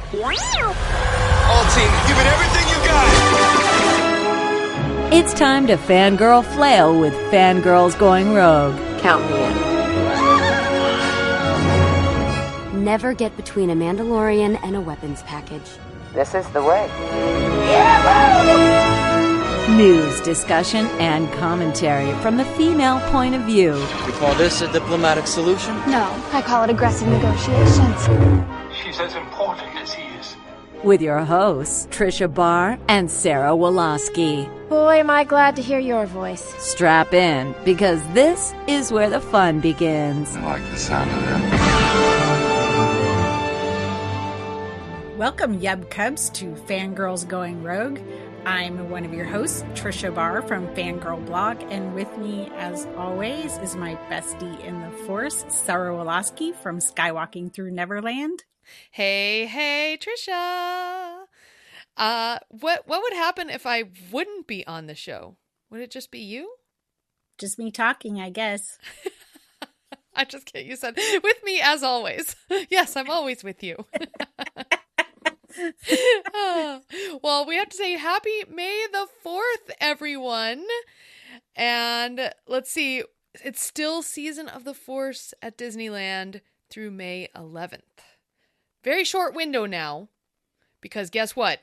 All team, give it everything you got. It's time to fangirl flail with Fangirls Going Rogue. Count me in. Never get between a Mandalorian and a weapons package. This is the way. News, discussion, and commentary from the female point of view. You call this a diplomatic solution? No, I call it aggressive negotiations. She's as important as he is. With your hosts, Tricia Barr and Sarah Woloski. Boy, am I glad to hear your voice. Strap in, because this is where the fun begins. I like the sound of that. Welcome, Yub Cubs, to Fangirls Going Rogue. I'm one of your hosts, Tricia Barr from Fangirl Blog, and with me, as always, is my bestie in the Force, Sarah Woloski from Skywalking Through Neverland. Hey, Tricia. What would happen if I wouldn't be on the show? Would it just be you? Just me talking, I guess. I just kidding. You said with me as always. Yes, I'm always with you. Well, we have to say happy May the 4th, everyone. And let's see, it's still Season of the Force at Disneyland through May 11th. Very short window now, because guess what?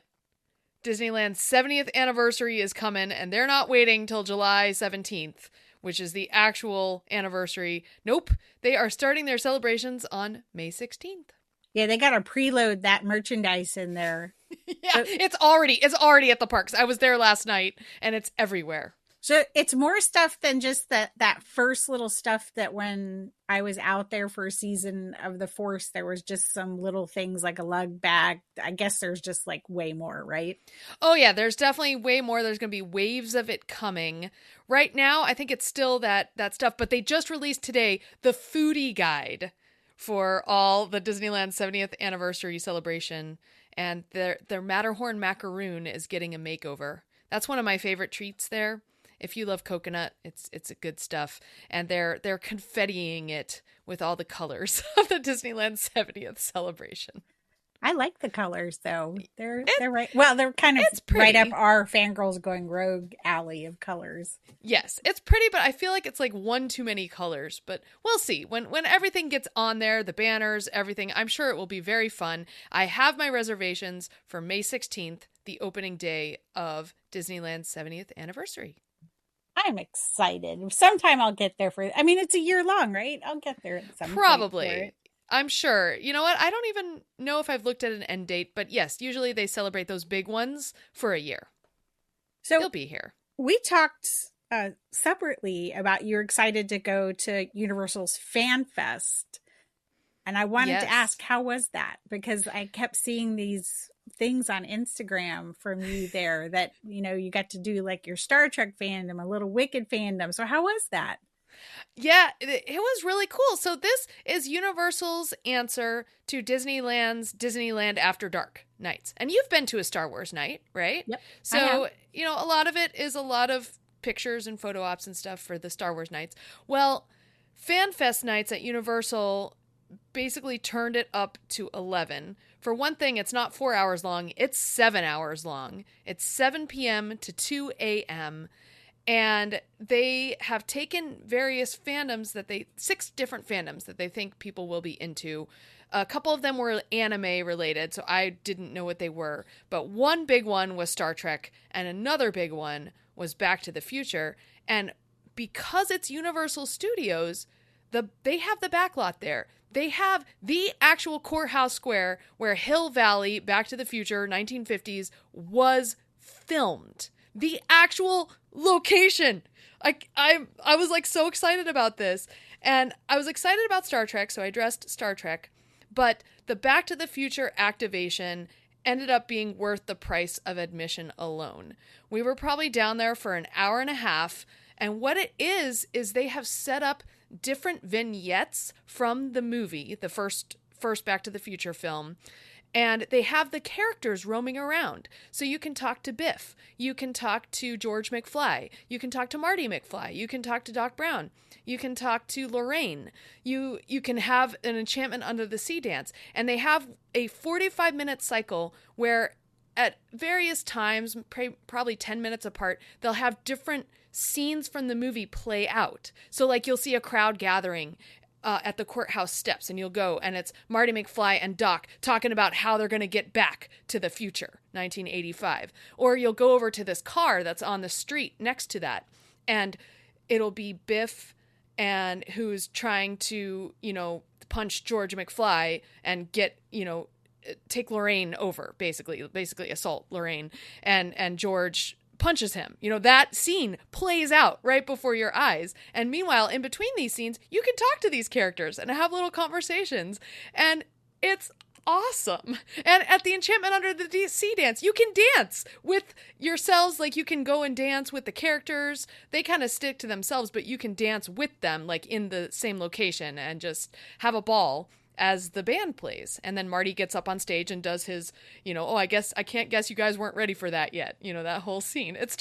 Disneyland's 70th anniversary is coming, and they're not waiting till July 17th, which is the actual anniversary. Nope, they are starting their celebrations on May 16th. Yeah, they got to preload that merchandise in there. Yeah, it's already at the parks. I was there last night, and it's everywhere. So it's more stuff than just that first little stuff that when I was out there for a Season of the Force, there was just some little things like a lug bag. I guess there's just like way more, right? Oh yeah, there's definitely way more. There's going to be waves of it coming. Right now, I think it's still that stuff, but they just released today the foodie guide for all the Disneyland 70th anniversary celebration, and their Matterhorn macaroon is getting a makeover. That's one of my favorite treats there. If you love coconut, it's a good stuff, and they're confettiing it with all the colors of the Disneyland 70th celebration. I like the colors though. They're right. Well, they're kind of right up our Fangirls Going Rogue alley of colors. Yes, it's pretty, but I feel like it's like one too many colors. But we'll see. When everything gets on there, the banners, everything, I'm sure it will be very fun. I have my reservations for May 16th, the opening day of Disneyland's 70th anniversary. I'm excited. Sometime I'll get there it's a year long, right? I'll get there at some Probably. point. I'm sure. You know what? I don't even know if I've looked at an end date, but yes, usually they celebrate those big ones for a year. So you'll be here. We talked separately about you're excited to go to Universal's Fan Fest. And I wanted to ask, how was that? Because I kept seeing these things on Instagram from you there that, you got to do like your Star Trek fandom, a little Wicked fandom. So how was that? Yeah, it was really cool. So this is Universal's answer to Disneyland's Disneyland After Dark nights. And you've been to a Star Wars night, right? Yep. So, a lot of it is a lot of pictures and photo ops and stuff for the Star Wars nights. Well, FanFest nights at Universal basically turned it up to 11. For one thing, it's not 4 hours long. It's 7 hours long. It's 7 p.m. to 2 a.m., and they have taken various fandoms 6 different fandoms that they think people will be into. A couple of them were anime related, so I didn't know what they were. But one big one was Star Trek, and another big one was Back to the Future. And because it's Universal Studios, they have the backlot there. They have the actual courthouse square where Hill Valley, Back to the Future, 1950s, was filmed. The actual location. I was like so excited about this, and I was excited about Star Trek, so I dressed Star Trek, but the Back to the Future activation ended up being worth the price of admission alone. We were probably down there for an hour and a half, and what it is they have set up different vignettes from the movie, the first Back to the Future film, And they have the characters roaming around. So you can talk to Biff. You can talk to George McFly. You can talk to Marty McFly. You can talk to Doc Brown. You can talk to Lorraine. You can have an Enchantment Under the Sea dance. And they have a 45-minute cycle where at various times, probably 10 minutes apart, they'll have different scenes from the movie play out. So like you'll see a crowd gathering at the courthouse steps, and you'll go, and it's Marty McFly and Doc talking about how they're going to get back to the future, 1985. Or you'll go over to this car that's on the street next to that, and it'll be Biff and who's trying to, punch George McFly and get, take Lorraine over, basically assault Lorraine, and George punches him. That scene plays out right before your eyes. And meanwhile, in between these scenes, you can talk to these characters and have little conversations. And it's awesome. And at the Enchantment Under the Sea dance, you can dance with yourselves. Like, you can go and dance with the characters. They kind of stick to themselves, but you can dance with them, like in the same location, and just have a ball as the band plays. And then Marty gets up on stage and does his, I can't guess you guys weren't ready for that yet. That whole scene. It's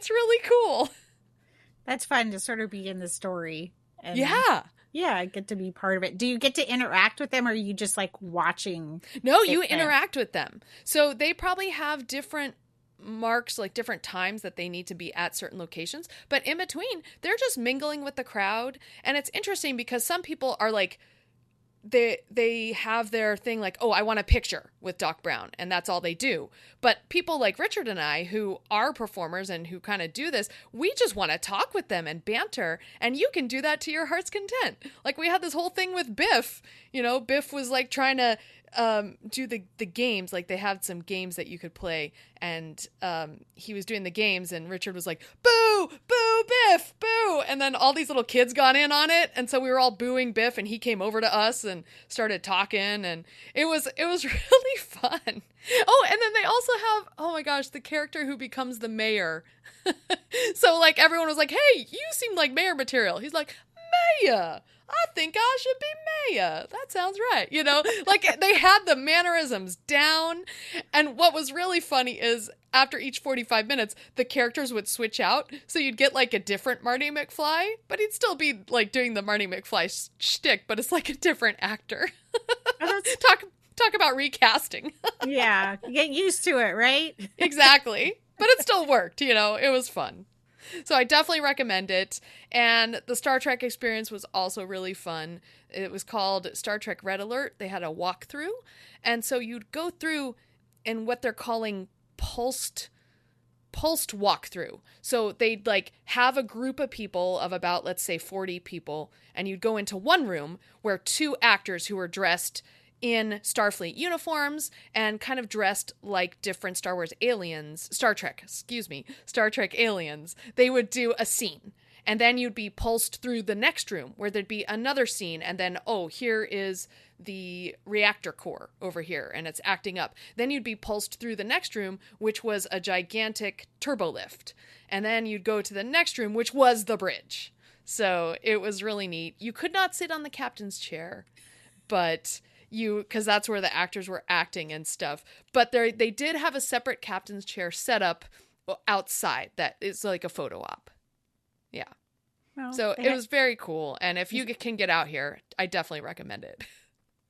really cool. That's fun to sort of be in the story. And yeah, I get to be part of it. Do you get to interact with them, or are you just like watching? No, you interact with them. So they probably have different marks, like different times that they need to be at certain locations. But in between, they're just mingling with the crowd. And it's interesting because some people are like, they have their thing like, oh, I want a picture with Doc Brown, and that's all they do. But people like Richard and I, who are performers and who kind of do this, we just want to talk with them and banter, and you can do that to your heart's content. Like, we had this whole thing with Biff. Biff was like trying to do the games. Like, they had some games that you could play, and he was doing the games, and Richard was like, boo, boo, Biff, boo, and then all these little kids got in on it, and so we were all booing Biff, and he came over to us and started talking, and it was really fun. Oh, and then they also have, oh my gosh, the character who becomes the mayor. So like everyone was like, hey, you seem like mayor material. He's like, mayor, I think I should be mayor. That sounds right. Like they had the mannerisms down. And what was really funny is after each 45 minutes, the characters would switch out. So you'd get like a different Marty McFly, but he'd still be like doing the Marty McFly shtick, but it's like a different actor. Talk about recasting. Yeah. Get used to it, right? Exactly. But it still worked, it was fun. So I definitely recommend it. And the Star Trek experience was also really fun. It was called Star Trek Red Alert. They had a walkthrough. And so you'd go through in what they're calling pulsed walkthrough. So they'd like have a group of people of about, let's say 40 people. And you'd go into one room where two actors who were dressed in Starfleet uniforms and kind of dressed like different Star Trek aliens, they would do a scene. And then you'd be pulsed through the next room where there'd be another scene. And then, oh, here is the reactor core over here and it's acting up. Then you'd be pulsed through the next room, which was a gigantic turbo lift. And then you'd go to the next room, which was the bridge. So it was really neat. You could not sit on the captain's chair, but because that's where the actors were acting and stuff. But they did have a separate captain's chair set up outside that is like a photo op. Yeah. Well, so it was very cool. And if you can get out here, I definitely recommend it.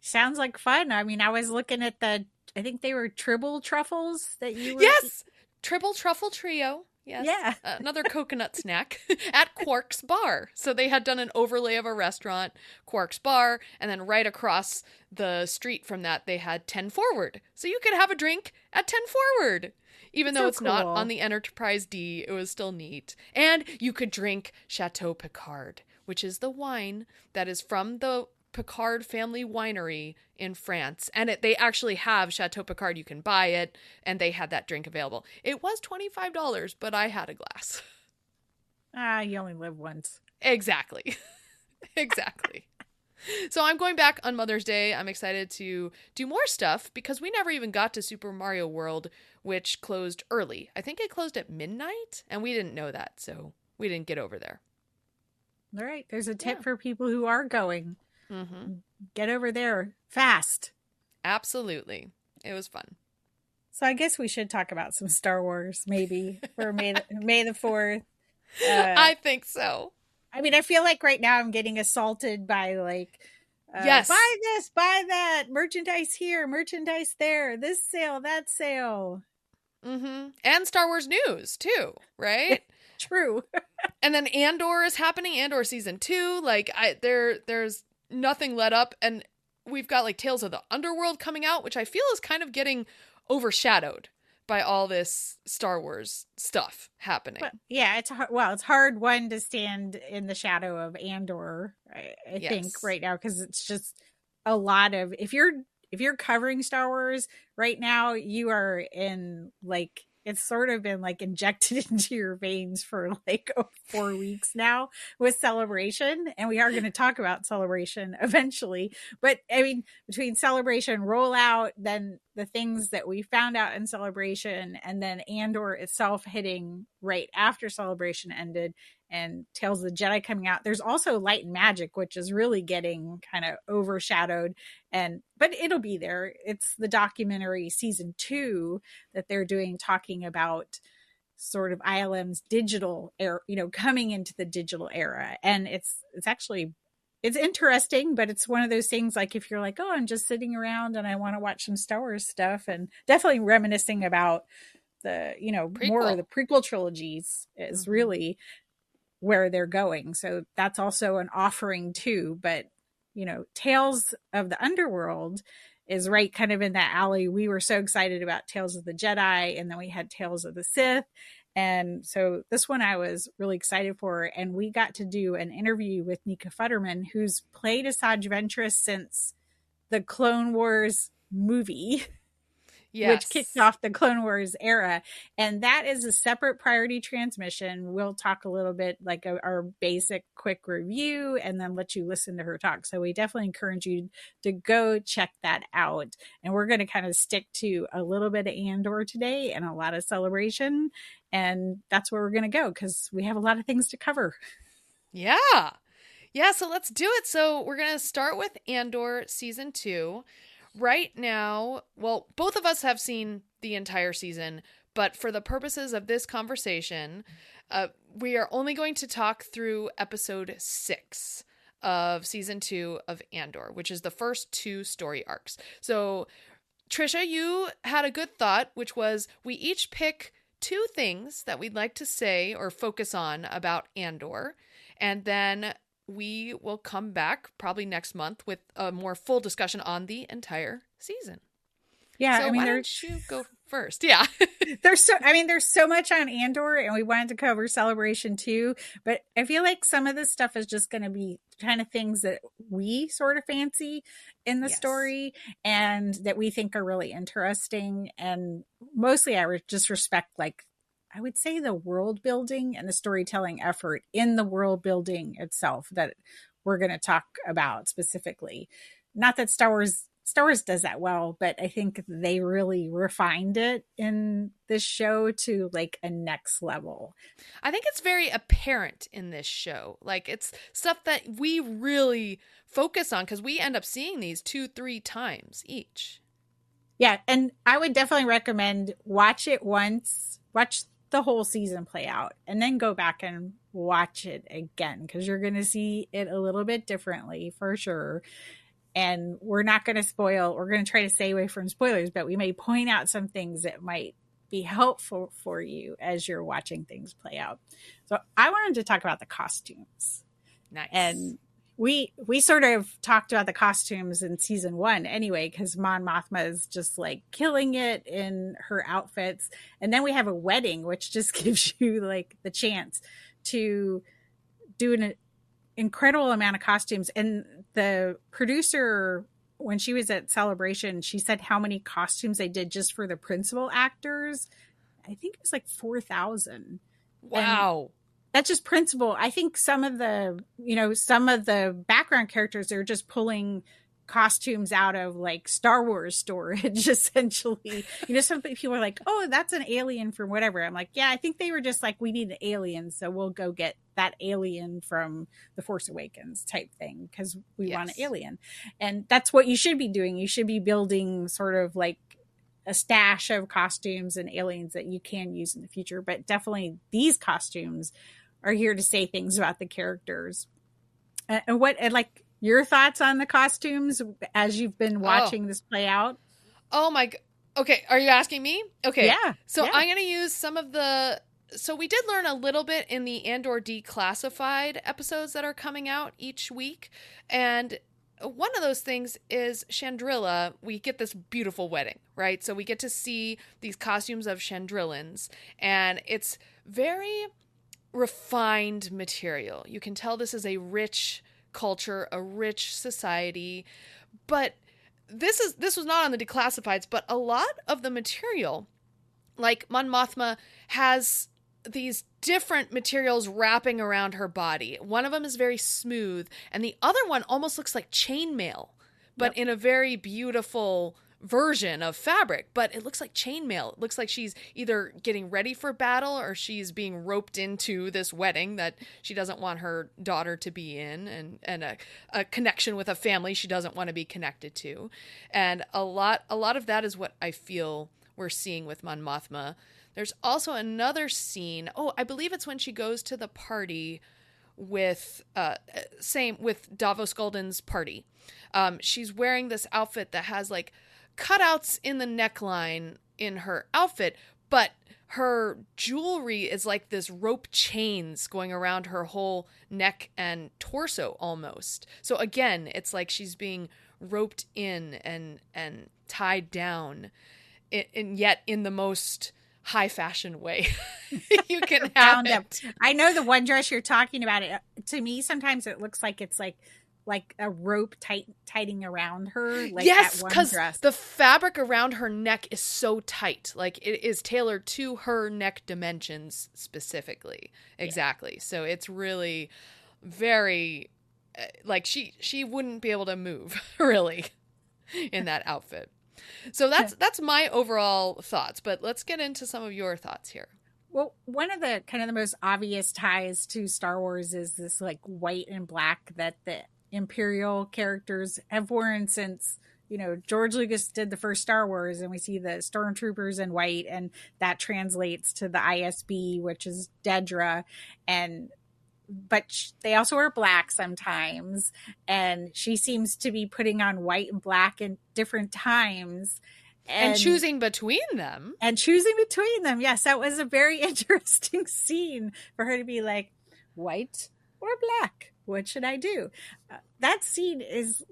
Sounds like fun. I mean, I was looking at I think they were Tribble Truffles that you were. Yes! Tribble Truffle Trio. Yes. Yeah. Another coconut snack at Quark's Bar. So they had done an overlay of a restaurant, Quark's Bar, and then right across the street from that, they had 10 Forward. So you could have a drink at 10 Forward. Even though it's not on the Enterprise D, it was still neat. And you could drink Chateau Picard, which is the wine that is from the Picard family winery in France. And they actually have Chateau Picard. You can buy it. And they had that drink available. It was $25, but I had a glass. You only live once. Exactly. Exactly. So I'm going back on Mother's Day. I'm excited to do more stuff because we never even got to Super Mario World, which closed early. I think it closed at midnight, and we didn't know that, so we didn't get over there. All right. There's a tip for people who are going. Mm-hmm. Get over there fast. Absolutely. It was fun. So I guess we should talk about some Star Wars, maybe, for May the 4th. I think so. I mean, I feel like right now I'm getting assaulted by like, yes, buy this, buy that, merchandise here, merchandise there, this sale, that sale. Mm-hmm. And Star Wars news too, right? True. And then Andor is happening, Andor season 2. Like there's nothing let up, and we've got like Tales of the Underworld coming out, which I feel is kind of getting overshadowed by all this Star Wars stuff happening. But, yeah, it's hard one to stand in the shadow of Andor, I think right now, because it's just a lot of, if you're covering Star Wars right now, you are in like, it's sort of been like injected into your veins for like 4 weeks now with Celebration. And we are going to talk about Celebration eventually. But I mean, between Celebration rollout, then the things that we found out in Celebration, and then Andor itself hitting right after Celebration ended, and Tales of the Jedi coming out. There's also Light and Magic, which is really getting kind of overshadowed, but it'll be there. It's the documentary season 2 that they're doing, talking about sort of ILM's digital era, coming into the digital era. And it's interesting, but it's one of those things like, if you're like, oh, I'm just sitting around and I want to watch some Star Wars stuff, and definitely reminiscing about the, more of the prequel trilogies is really where they're going. So that's also an offering too. But, Tales of the Underworld is right kind of in that alley. We were so excited about Tales of the Jedi, and then we had Tales of the Sith. And so this one I was really excited for. And we got to do an interview with Nika Futterman, who's played Asajj Ventress since the Clone Wars movie. Which kicked off the Clone Wars era. And that is a separate priority transmission. We'll talk a little bit like our basic quick review, and then let you listen to her talk. So we definitely encourage you to go check that out. And we're going to kind of stick to a little bit of Andor today and a lot of Celebration. And that's where we're going to go, because we have a lot of things to cover. Yeah. Yeah, so let's do it. So we're going to start with Andor season 2. Right now, well, both of us have seen the entire season, but for the purposes of this conversation, we are only going to talk through episode 6 of season 2 of Andor, which is the first 2 story arcs. So, Tricia, you had a good thought, which was we each pick 2 things that we'd like to say or focus on about Andor, and then we will come back probably next month with a more full discussion on the entire season. Yeah, so why don't you go first? Yeah. there's so much on Andor, and we wanted to cover Celebration too, but I feel like some of this stuff is just going to be kind of things that we sort of fancy in the story and that we think are really interesting. And mostly I would just respect, like, I would say the world building and the storytelling effort in the world building itself that we're going to talk about specifically. Not that Star Wars does that well, but I think they really refined it in this show to like a next level. I think it's very apparent in this show. Like, it's stuff that we really focus on because we end up seeing these 2-3 times each. Yeah. And I would definitely recommend watch it once, watch the whole season play out, and then go back and watch it again, because you're going to see it a little bit differently for sure. And we're not going to spoil, we're going to try to stay away from spoilers, but we may point out some things that might be helpful for you as you're watching things play out. So I wanted to talk about the costumes. Nice. And we sort of talked about the costumes in season 1 anyway, because Mon Mothma is just like killing it in her outfits. And then we have a wedding, which just gives you like the chance to do an incredible amount of costumes. And the producer, when she was at Celebration, she said how many costumes they did just for the principal actors. I think it was like 4,000. Wow. And that's just principal. I think some of the background characters are just pulling costumes out of like Star Wars storage, essentially. Some people are like, oh, that's an alien from whatever. I'm like, yeah, I think they were just like, we need an alien, so we'll go get that alien from The Force Awakens type thing, because we want an alien. And that's what you should be doing. You should be building sort of like a stash of costumes and aliens that you can use in the future, but definitely these costumes are here to say things about the characters. And like your thoughts on the costumes as you've been watching this play out? Oh my god. Okay, are you asking me? Okay. Yeah. So I'm going to use some of the... So we did learn a little bit in the Andor Declassified episodes that are coming out each week. And one of those things is Chandrila. We get this beautiful wedding, right? So we get to see these costumes of Chandrilans. And it's very refined material. You can tell this is a rich culture, a rich society. But... This was not on the Declassifieds, but a lot of the material, like Mon Mothma has these different materials wrapping around her body. One of them is very smooth, and the other one almost looks like chainmail, but in a very beautiful version of fabric. But it looks like chainmail. It looks like she's either getting ready for battle or she's being roped into this wedding that she doesn't want her daughter to be in, and a connection with a family she doesn't want to be connected to. And a lot of that is what I feel we're seeing with Mon Mothma. There's also another scene. Oh, I believe it's when she goes to the party with with Davos Gulden's party. She's wearing this outfit that has like cutouts in the neckline in her outfit, but her jewelry is like this rope chains going around her whole neck and torso almost. So again, it's like she's being roped in and tied down, and yet in the most high fashion way you can have it. I know the one dress you're talking about. It to me sometimes it looks like it's like a rope tightening around her. Like yes, because the fabric around her neck is so tight. Like it is tailored to her neck dimensions specifically. Exactly. Yeah. So it's really very like she wouldn't be able to move really in that outfit. So that's my overall thoughts, but let's get into some of your thoughts here. Well, one of the kind of the most obvious ties to Star Wars is this like white and black that the Imperial characters have worn since, George Lucas did the first Star Wars, and we see the stormtroopers in white, and that translates to the ISB, which is Dedra, but they also wear black sometimes, and she seems to be putting on white and black in different times. And choosing between them. Yes, that was a very interesting scene for her to be like, white or black? What should I do? That scene is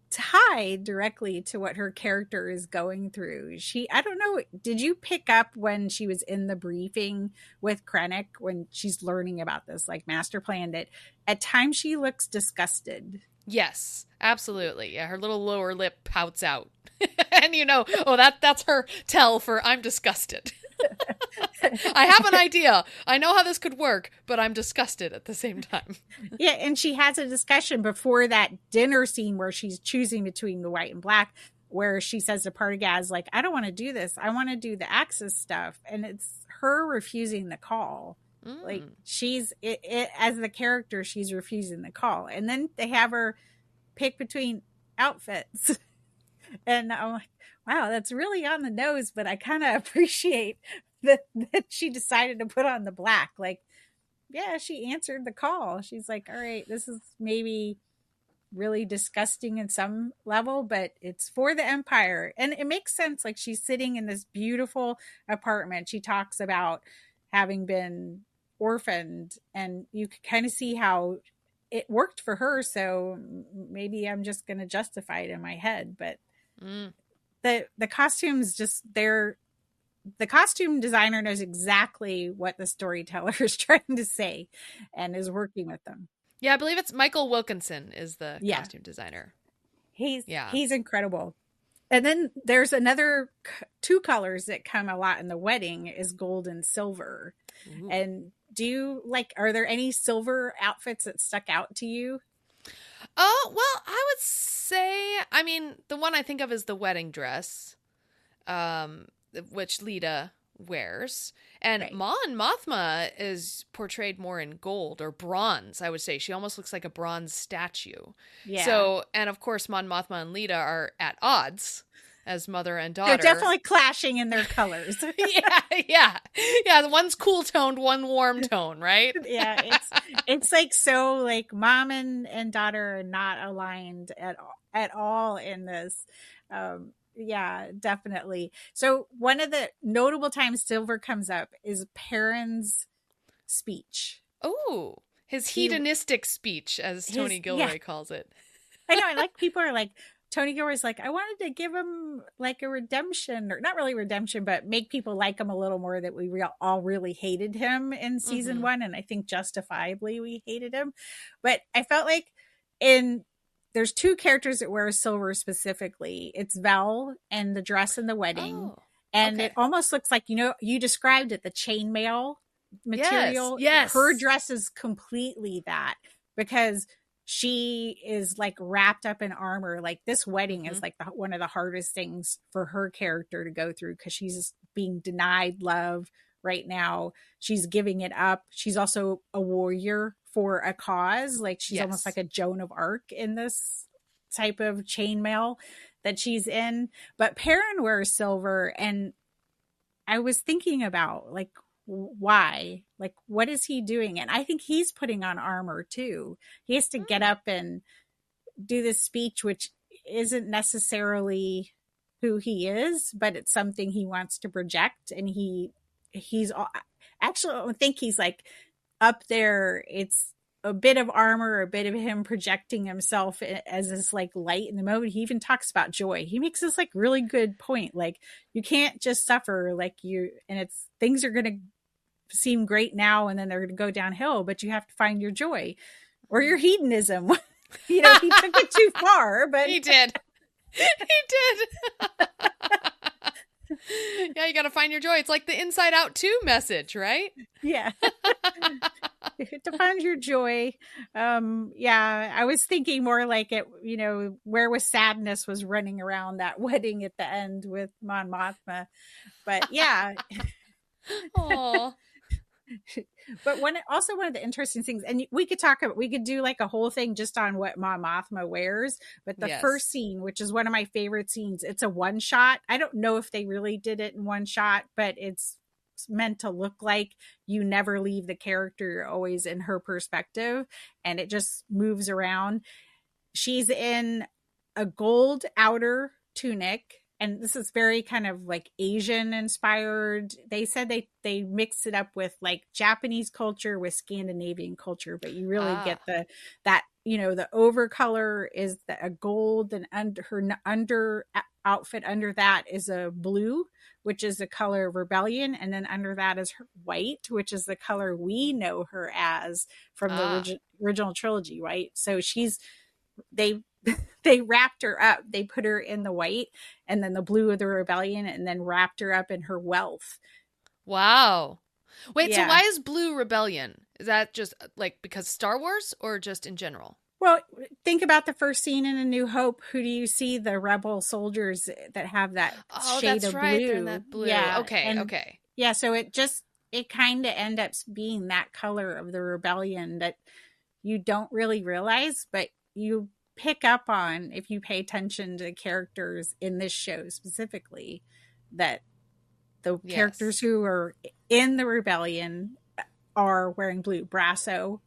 tied directly to what her character is going through. I don't know, did you pick up when she was in the briefing with Krennic, when she's learning about this like master plan, that at times she looks disgusted? Yes, absolutely. Yeah, her little lower lip pouts out. And that's her tell for I'm disgusted. I have an idea. I know how this could work, but I'm disgusted at the same time. Yeah, and she has a discussion before that dinner scene where she's choosing between the white and black, where she says to Partagaz, like, I don't want to do this. I want to do the Axis stuff. And it's her refusing the call. Like she's as the character, she's refusing the call. And then they have her pick between outfits. And I'm like, wow, that's really on the nose, but I kind of appreciate that she decided to put on the black. Like, yeah, she answered the call. She's like, all right, this is maybe really disgusting in some level, but it's for the Empire. And it makes sense. Like, she's sitting in this beautiful apartment. She talks about having been orphaned, and you can kind of see how it worked for her. So maybe I'm just going to justify it in my head, but the costumes the costume designer knows exactly what the storyteller is trying to say and is working with them. Yeah, I believe it's Michael Wilkinson is the costume designer. He's incredible. And then there's another two colors that come a lot in the wedding is gold and silver. Ooh. And are there any silver outfits that stuck out to you? Oh, well, I would say, the one I think of is the wedding dress, which Lita wears. And right. Mon Mothma is portrayed more in gold or bronze, I would say. She almost looks like a bronze statue. Yeah. So, and of course, Mon Mothma and Lita are at odds. as mother and daughter. They're definitely clashing in their colors. yeah. The one's cool toned, one warm tone, right? Yeah, it's like so like mom and daughter are not aligned at all in this. Yeah, definitely. So one of the notable times Silver comes up is Perrin's speech. Oh, his hedonistic speech, as Tony Gilroy calls it. I know. I like people are like, Tony Gilroy's like, I wanted to give him like a redemption, or not really redemption, but make people like him a little more, that we all really hated him in season one. And I think justifiably we hated him. But I felt like there's two characters that wear silver specifically. It's Vel and the dress in the wedding. And it almost looks like, you described it, the chainmail material. Yes. Her dress is completely that, because she is like wrapped up in armor. Like this wedding is like one of the hardest things for her character to go through, because she's being denied love right now. She's giving it up. She's also a warrior for a cause. Like she's almost like a Joan of Arc in this type of chainmail that she's in. But Perrin wears silver, and I was thinking about like, why? Like, what is he doing? And I think he's putting on armor too. He has to get up and do this speech, which isn't necessarily who he is, but it's something he wants to project. And he's actually, I think he's like up there. It's a bit of armor, a bit of him projecting himself as this like light in the moment. He even talks about joy. He makes this like really good point. Like, you can't just suffer, like things are going to seem great now and then they're going to go downhill, but you have to find your joy or your hedonism. He took it too far, but he did. Yeah, you got to find your joy. It's like the Inside Out 2 message, right? Yeah. To find your joy. Yeah, I was thinking more like it, Where Was Sadness was running around that wedding at the end with Mon Mothma. But yeah. Aww. But one of the interesting things, and we could do like a whole thing just on what Mon Mothma wears, but the first scene, which is one of my favorite scenes, it's a one shot. I don't know if they really did it in one shot, but it's meant to look like you never leave the character. You're always in her perspective, and it just moves around. She's in a gold outer tunic, and this is very kind of like Asian inspired. They said they mixed it up with like Japanese culture with Scandinavian culture, but you really get the over color is a gold, and her under outfit under that is a blue, which is the color of rebellion, and then under that is her white, which is the color we know her as from the original trilogy, right? So they wrapped her up. They put her in the white and then the blue of the rebellion, and then wrapped her up in her wealth. Wow. Wait, so why is blue rebellion? Is that just like because Star Wars or just in general? Well, think about the first scene in A New Hope. Who do you see? The rebel soldiers that have that shade of blue. They're in that blue. Yeah. Okay. Yeah, so it kind of ends up being that color of the rebellion that you don't really realize, but you pick up on if you pay attention to characters in this show specifically, that the characters who are in the rebellion are wearing blue. Brasso,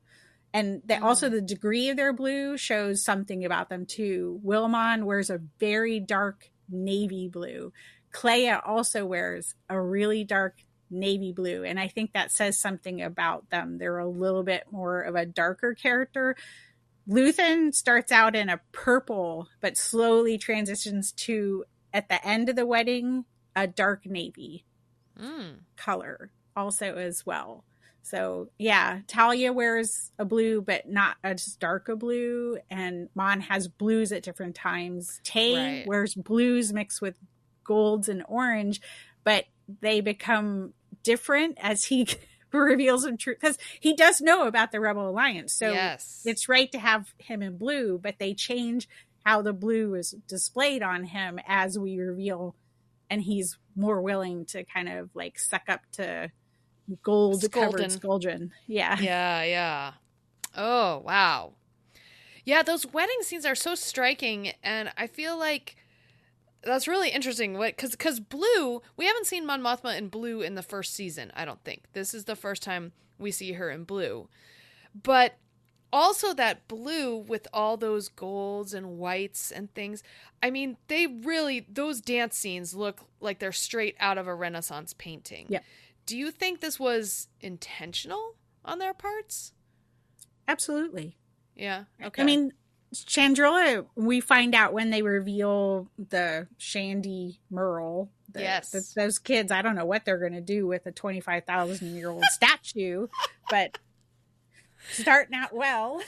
and also the degree of their blue shows something about them too. Wilmon wears a very dark navy blue. Clea also wears a really dark navy blue, and I think that says something about them. They're a little bit more of a darker character. Luthen starts out in a purple, but slowly transitions to, at the end of the wedding, a dark navy color also as well. So yeah, Talia wears a blue, but not as dark a blue, and Mon has blues at different times. Tay wears blues mixed with golds and orange, but they become different as he reveals some truth, because he does know about the Rebel Alliance. So it's right to have him in blue, but they change how the blue is displayed on him as we reveal, and he's more willing to kind of like suck up to gold covered Skuldrin. Yeah. Oh, wow. Yeah, those wedding scenes are so striking, and I feel like That's really interesting. Because blue, we haven't seen Mon Mothma in blue in the first season, I don't think. This is the first time we see her in blue. But also that blue with all those golds and whites and things. I mean, those dance scenes look like they're straight out of a Renaissance painting. Yeah. Do you think this was intentional on their parts? Absolutely. Yeah. Okay. I mean, Chandrilla, we find out when they reveal the Shandy Merle. Yes. Those kids, I don't know what they're going to do with a 25,000-year-old statue, but starting out well.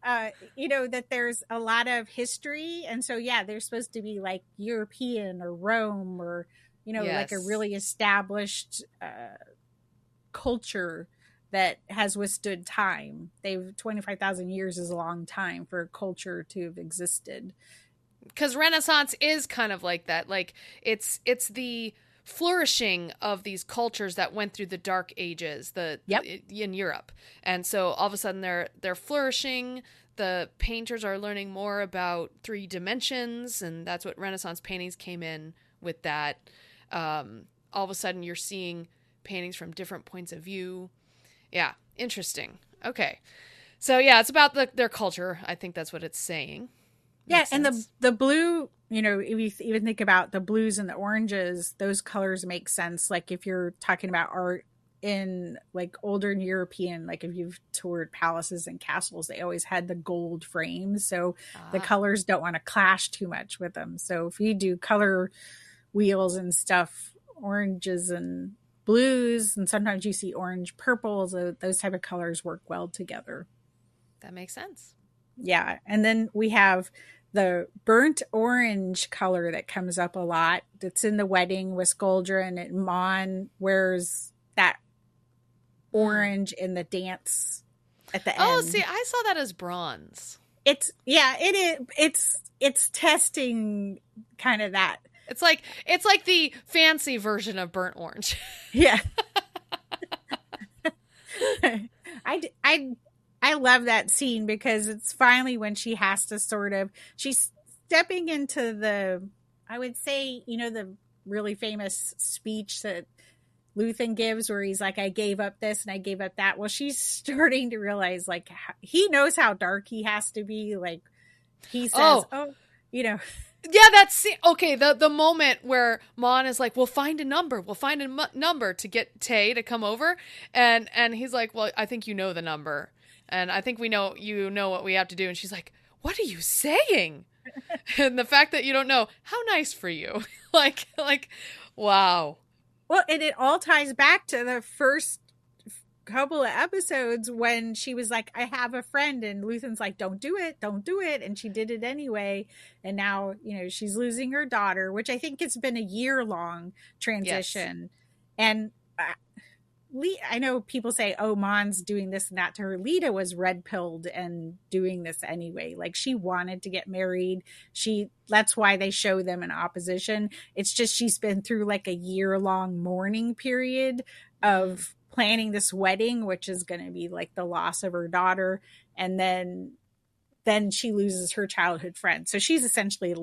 That there's a lot of history. And so, yeah, they're supposed to be like European or Rome or, like a really established culture that has withstood time. 25,000 years is a long time for a culture to have existed. Because Renaissance is kind of like that. Like it's the flourishing of these cultures that went through the Dark Ages, in Europe, and so all of a sudden they're flourishing. The painters are learning more about 3 dimensions, and that's what Renaissance paintings came in with. That all of a sudden you're seeing paintings from different points of view. Yeah, interesting. Okay, so yeah, it's about their culture. I think that's what it's saying. Makes sense. And the blue, if you even think about the blues and the oranges, those colors make sense. Like if you're talking about art in like older European, like if you've toured palaces and castles, they always had the gold frames. So the colors don't want to clash too much with them. So if you do color wheels and stuff, oranges and blues, and sometimes you see orange purples, those type of colors work well together. That makes sense. Yeah. And then we have the burnt orange color that comes up a lot. That's in the wedding with Skoldra, and Mon wears that orange in the dance at the end. Oh, see, I saw that as bronze. It is. It's testing kind of that. It's like the fancy version of burnt orange. Yeah. I love that scene because it's finally when she has to she's stepping into I would say, the really famous speech that Luthen gives where he's like, I gave up this and I gave up that. Well, she's starting to realize like he knows how dark he has to be. Like he says, Yeah, that's okay. The moment where Mon is like, we'll find a number to get Tay to come over. And he's like, well, I think you know the number. And I think you know what we have to do. And she's like, what are you saying? And the fact that you don't know, how nice for you. like, wow. Well, and it all ties back to the first couple of episodes when she was like, I have a friend, and Luthen's like, don't do it. And she did it anyway. And now, she's losing her daughter, which I think it's been a year-long transition. Yes. And I know people say, oh, Mon's doing this and that to her. Lita was red-pilled and doing this anyway. Like, she wanted to get married. That's why they show them in opposition. It's just she's been through like a year-long mourning period of planning this wedding, which is going to be like the loss of her daughter. And then she loses her childhood friend. So she's essentially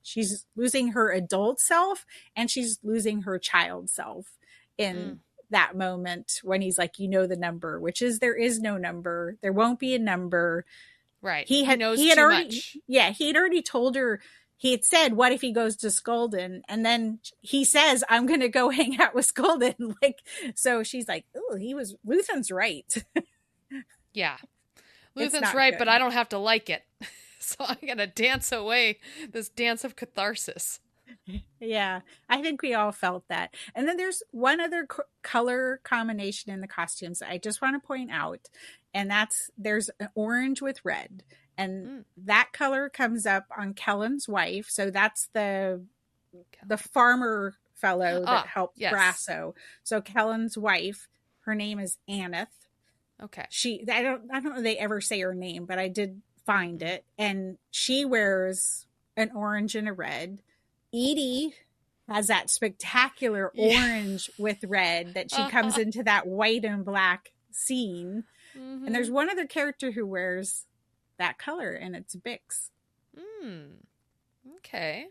she's losing her adult self and she's losing her child self in that moment when he's like, the number, which is there is no number. There won't be a number. Right. He had too already, much. Yeah. He had already told her, he had said, what if he goes to Skolden? And then he says, I'm going to go hang out with Skolden. So she's like, oh, Luthen's right. Yeah. Luthen's right, good. But I don't have to like it. So I'm going to dance away this dance of catharsis. Yeah, I think we all felt that. And then there's one other color combination in the costumes I just want to point out. And there's an orange with red. And that color comes up on Kellen's wife. So that's the farmer fellow that helped Brasso. So Kellen's wife, her name is Aneth. Okay. I don't know if they ever say her name, but I did find it. And she wears an orange and a red. Edie has that spectacular orange with red that she comes into that white and black scene. Mm-hmm. And there's one other character who wears that color, and it's Bix. Okay.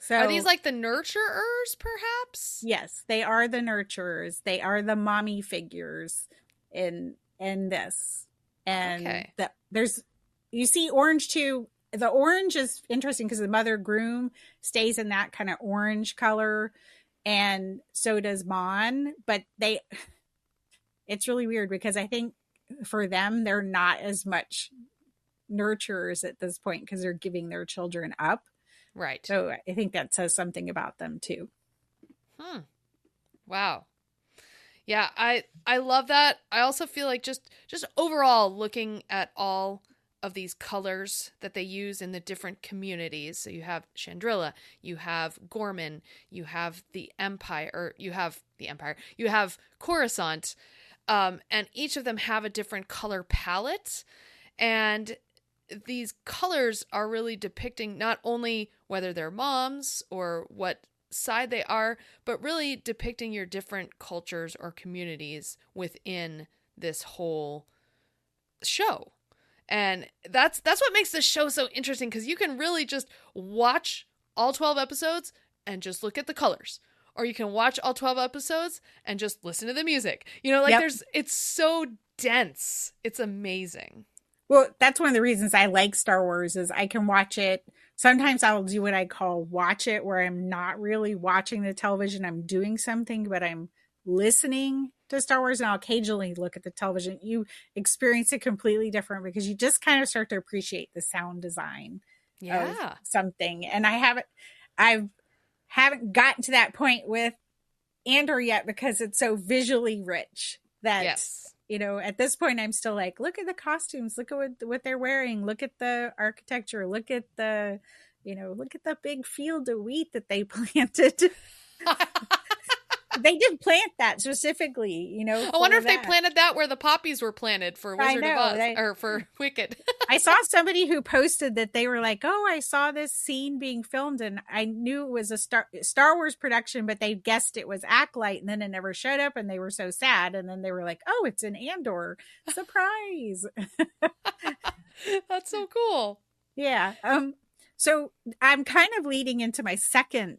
So are these like the nurturers, perhaps? Yes, they are the nurturers. They are the mommy figures in this. And there's, you see orange too. The orange is interesting because the mother groom stays in that kind of orange color, and so does Mon. But it's really weird because I think for them, they're not as much nurturers at this point because they're giving their children up. Right. So I think that says something about them too. Wow. Yeah, I love that. I also feel like just overall looking at all of these colors that they use in the different communities. So you have Chandrila, you have Gorman, you have the Empire, you have Coruscant, and each of them have a different color palette. And these colors are really depicting not only whether they're moms or what side they are, but really depicting your different cultures or communities within this whole show. And that's what makes this show so interesting, because you can really just watch all 12 episodes and just look at the colors, or you can watch all 12 episodes and just listen to the music. It's so dense. It's amazing. Well, that's one of the reasons I like Star Wars is I can watch it. Sometimes I'll do what I call watch it, where I'm not really watching the television. I'm doing something, but I'm listening to Star Wars, and I'll occasionally look at the television. You experience it completely different because you just kind of start to appreciate the sound design of something. And I haven't gotten to that point with Andor yet because it's so visually rich that at this point I'm still like, look at the costumes, look at what they're wearing, look at the architecture, look at the big field of wheat that they planted. They did plant that specifically, I wonder if they planted that where the poppies were planted for Wizard of Oz or for Wicked. I saw somebody who posted that they were like, oh, I saw this scene being filmed and I knew it was a Star Wars production, but they guessed it was Acolyte, and then it never showed up and they were so sad. And then they were like, oh, it's an Andor. Surprise. That's so cool. Yeah. So I'm kind of leading into my second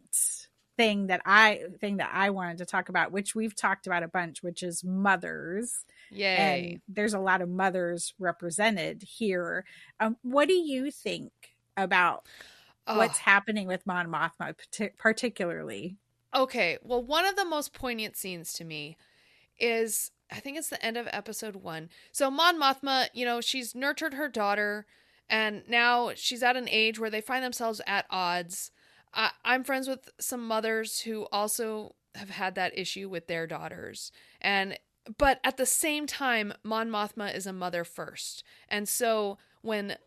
thing that I wanted to talk about, which we've talked about a bunch, which is mothers. Yay. And there's a lot of mothers represented here. What do you think about what's happening with Mon Mothma particularly? Okay, well, one of the most poignant scenes to me is, I think it's the end of episode 1. So Mon Mothma, she's nurtured her daughter, and now she's at an age where they find themselves at odds. I'm friends with some mothers who also have had that issue with their daughters. But at the same time, Mon Mothma is a mother first. And so when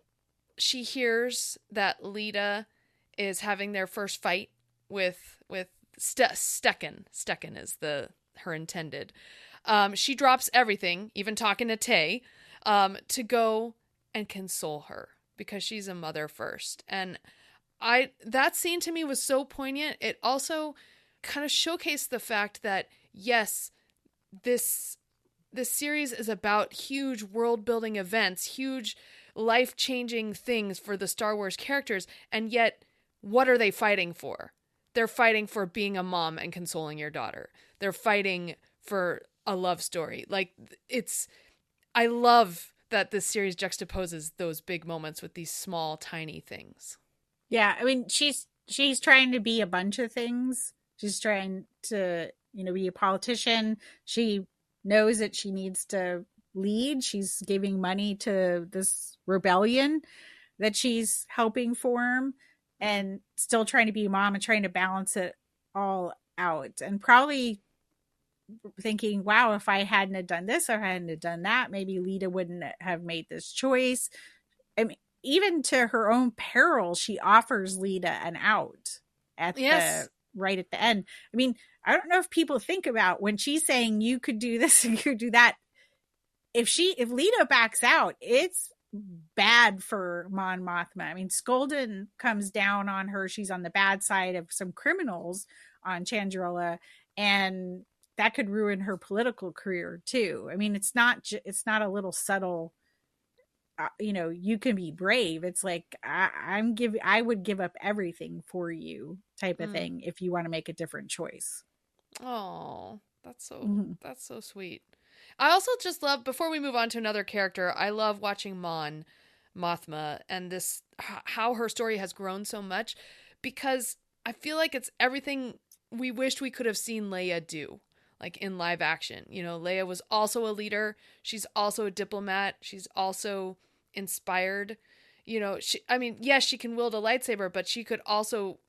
she hears that Lita is having their first fight with Stecken is her intended, she drops everything, even talking to Tay, to go and console her because she's a mother first. And that scene to me was so poignant. It also kind of showcased the fact that, yes, this series is about huge world-building events, huge life-changing things for the Star Wars characters, and yet, what are they fighting for? They're fighting for being a mom and consoling your daughter. They're fighting for a love story. I love that this series juxtaposes those big moments with these small, tiny things. Yeah, I mean, she's trying to be a bunch of things. She's trying to, be a politician. She knows that she needs to lead. She's giving money to this rebellion that she's helping form, and still trying to be a mom and trying to balance it all out. And probably thinking, wow, if I hadn't have done this or I hadn't have done that, maybe Lita wouldn't have made this choice. I mean, even to her own peril, she offers Lita an out right at the end. I mean, I don't know if people think about when she's saying you could do this and you could do that. If Lita backs out, it's bad for Mon Mothma. I mean, Skolden comes down on her. She's on the bad side of some criminals on Chandrila, and that could ruin her political career too. I mean, it's not a little subtle you can be brave. It's like, I would give up everything for you type of thing if you want to make a different choice. Oh, that's so sweet. I also just love, before we move on to another character, I love watching Mothma, and this, how her story has grown so much, because I feel like it's everything we wished we could have seen Leia do, like in live action. Leia was also a leader. She's also a diplomat. She's also inspired. Yes, she can wield a lightsaber, but she could also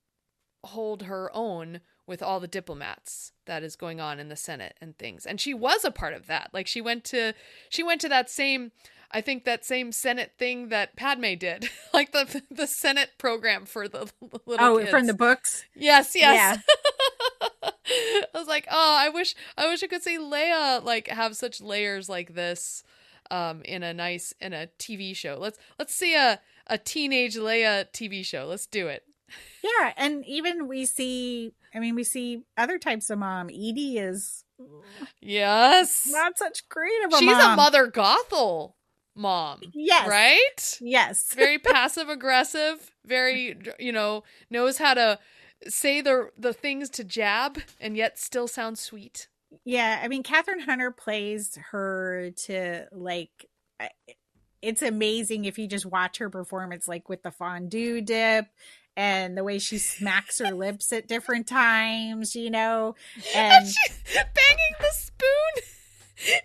hold her own with all the diplomats that is going on in the Senate and things. And she was a part of that. Like she went to that same, I think that same Senate thing that Padme did, like the Senate program for the little kids. From the books? Yes. Yeah. I was like, I wish I could see Leia like have such layers like this in a TV show. Let's see a teenage Leia TV show. Let's do it. Yeah, and even we see other types of mom. Edie is not such great of a mom. She's a Mother Gothel mom. Yes. Right? Yes. Very passive aggressive, very, knows how to say the things to jab and yet still sound sweet. Yeah, Catherine Hunter plays her to like, it's amazing if you just watch her performance, like with the fondue dip and the way she smacks her lips at different times, and she's banging the spoon in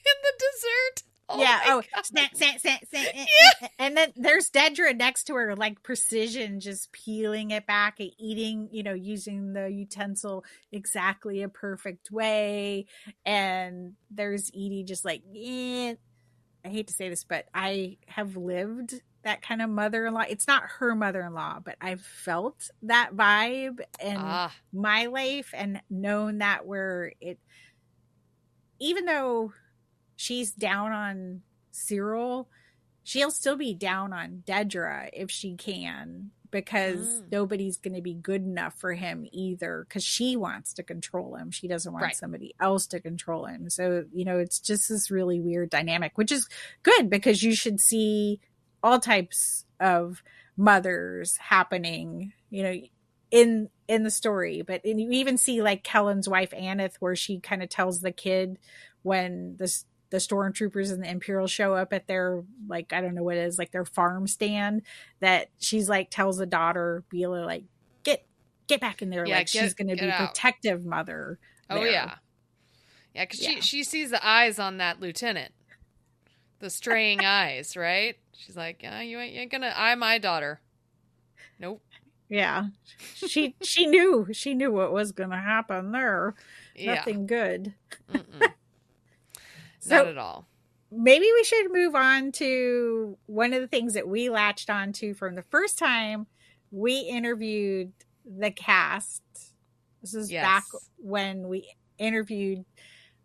the dessert. Oh yeah. snack. Yeah. And then there's Dedra next to her, like precision, just peeling it back and eating, using the utensil exactly a perfect way. And there's Edie just like, I hate to say this, but I have lived that kind of mother-in-law. It's not her mother-in-law, but I've felt that vibe in my life and known that where it, even though she's down on Syril, she'll still be down on Dedra if she can, because nobody's going to be good enough for him either, because she wants to control him. She doesn't want somebody else to control him. So, it's just this really weird dynamic, which is good because you should see all types of mothers happening, in the story. But you even see like Kellen's wife, Aneth, where she kind of tells the kid when the stormtroopers and the Imperial show up at their, like, I don't know what it is, like their farm stand, that she's like tells the daughter, Bela, like, get back in there. Like she's going to be a protective mother. Oh there. yeah. Yeah. Cause she sees the eyes on that lieutenant, the straying eyes, right? She's like, yeah, you ain't gonna eye my daughter. Nope. Yeah. She knew what was going to happen there. Nothing good. Not at all. Maybe we should move on to one of the things that we latched onto from the first time we interviewed the cast. This is back when we interviewed,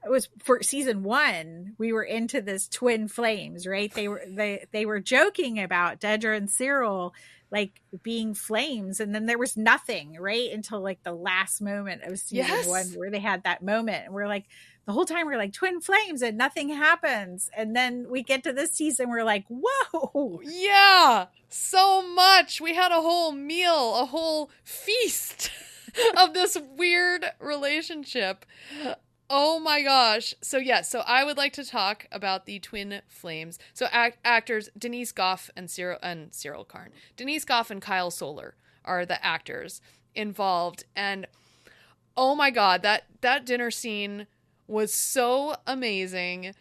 it was for season 1. We were into this twin flames, right? They were joking about Dedra and Syril like being flames, and then there was nothing, right? Until like the last moment of season 1 where they had that moment, and we're like, the whole time we're like, twin flames, and nothing happens. And then we get to this season, we're like, whoa. Yeah, so much. We had a whole meal, a whole feast of this weird relationship. Oh my gosh. So I would like to talk about the twin flames. So actors Denise Goff and Cyril Karn. Denise Goff and Kyle Soller are the actors involved. And oh my God, that dinner scene was so amazing.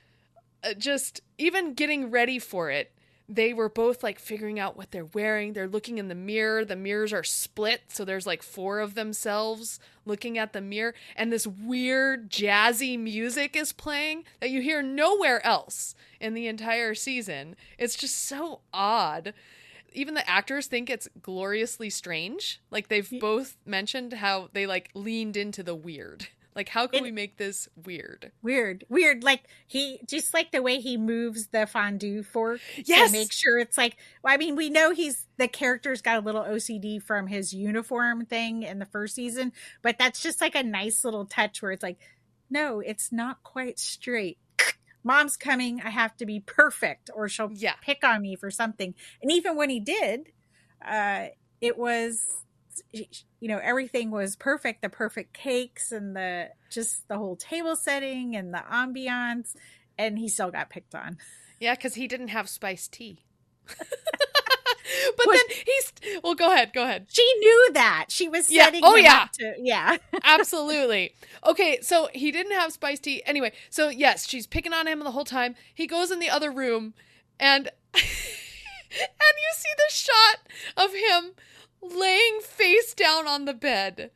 Just even getting ready for it, they were both like figuring out what they're wearing. They're looking in the mirror. The mirrors are split, so there's like 4 of themselves looking at the mirror. And this weird jazzy music is playing that you hear nowhere else in the entire season. It's just so odd. Even the actors think it's gloriously strange. Like they've both mentioned how they like leaned into the weird. Like, how can we make this weird? Weird. Like he, just like the way he moves the fondue fork to make sure it's like, well, I mean, we know the character's got a little OCD from his uniform thing in the first season, but that's just like a nice little touch where it's like, no, it's not quite straight. Mom's coming. I have to be perfect or she'll pick on me for something. And even when he did, it was, everything was perfect. The perfect cakes and the whole table setting and the ambiance. And he still got picked on. Yeah, because he didn't have spiced tea. But then go ahead. She knew that. She was setting him up to, Absolutely. Okay, so he didn't have spiced tea. Anyway, so yes, she's picking on him the whole time. He goes in the other room and and you see the shot of him laying face down on the bed.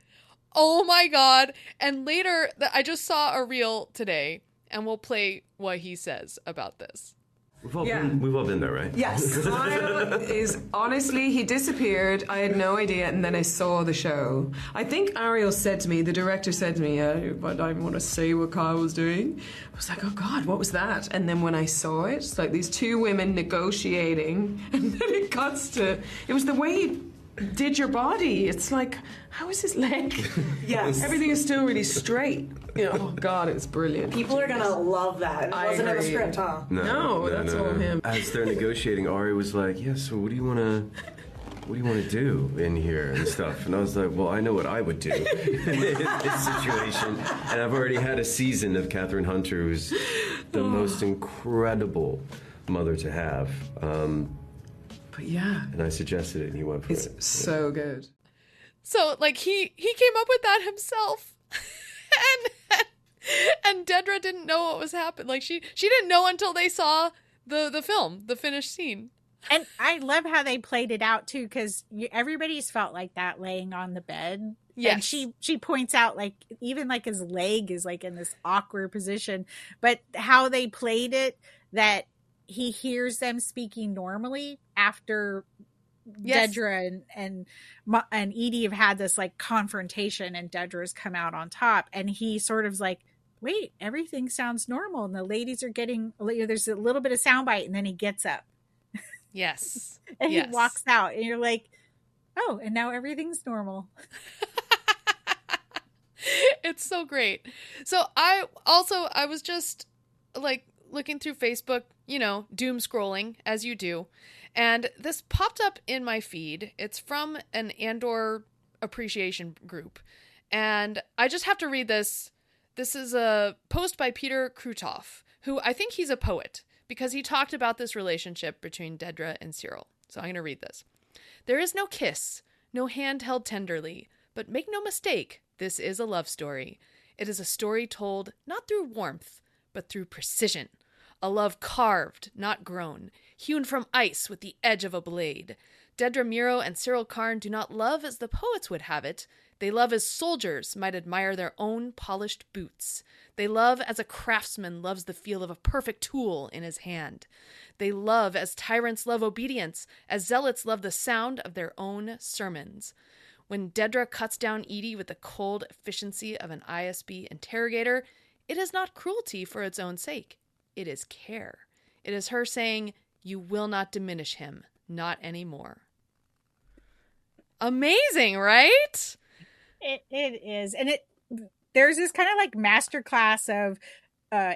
Oh my God. And later, I just saw a reel today and we'll play what he says about this. We've all been there, right? Yes. Kyle is, honestly, he disappeared. I had no idea, and then I saw the show. I think Ariel said to me, the director said to me, but I want to say what Kyle was doing. I was like, oh God, what was that? And then when I saw it, it's like these two women negotiating, and then it cuts to, it was the way he did your body. It's like, how is his leg? Yes. Everything is still really straight. Oh God, it's brilliant. People are gonna love that. It wasn't in the script, huh? No, that's all him. As they're negotiating, Ari was like, so what do you want to do in here and stuff? And I was like, well, I know what I would do in this situation. And I've already had a season of Catherine Hunter, who's the most incredible mother to have. But yeah. And I suggested it and he went for it. It's so good. So, like, he came up with that himself. and Dedra didn't know what was happening. Like, she didn't know until they saw the film, the finished scene. And I love how they played it out, too, because everybody's felt like that laying on the bed. Yes. And she points out, like, even, like, his leg is, like, in this awkward position. But how they played it, that he hears them speaking normally after Dedra and Edie have had this like confrontation and Dedra's come out on top, and he sort of like, wait, everything sounds normal, and the ladies are getting, there's a little bit of soundbite, and then he gets up. Yes. And he walks out, and you're like, oh, and now everything's normal. It's so great. So I was just like looking through Facebook, doom scrolling as you do. And this popped up in my feed. It's from an Andor appreciation group. And I just have to read this. This is a post by Peter Krutoff, who I think he's a poet because he talked about this relationship between Dedra and Syril. So I'm going to read this. There is no kiss, no hand held tenderly, but make no mistake, this is a love story. It is a story told not through warmth, but through precision. A love carved, not grown, hewn from ice with the edge of a blade. Dedra Meero and Syril Karn do not love as the poets would have it. They love as soldiers might admire their own polished boots. They love as a craftsman loves the feel of a perfect tool in his hand. They love as tyrants love obedience, as zealots love the sound of their own sermons. When Dedra cuts down Edie with the cold efficiency of an ISB interrogator, it is not cruelty for its own sake. It is care. It is her saying, you will not diminish him, not anymore. Amazing, right? It is. And there's this kind of like masterclass of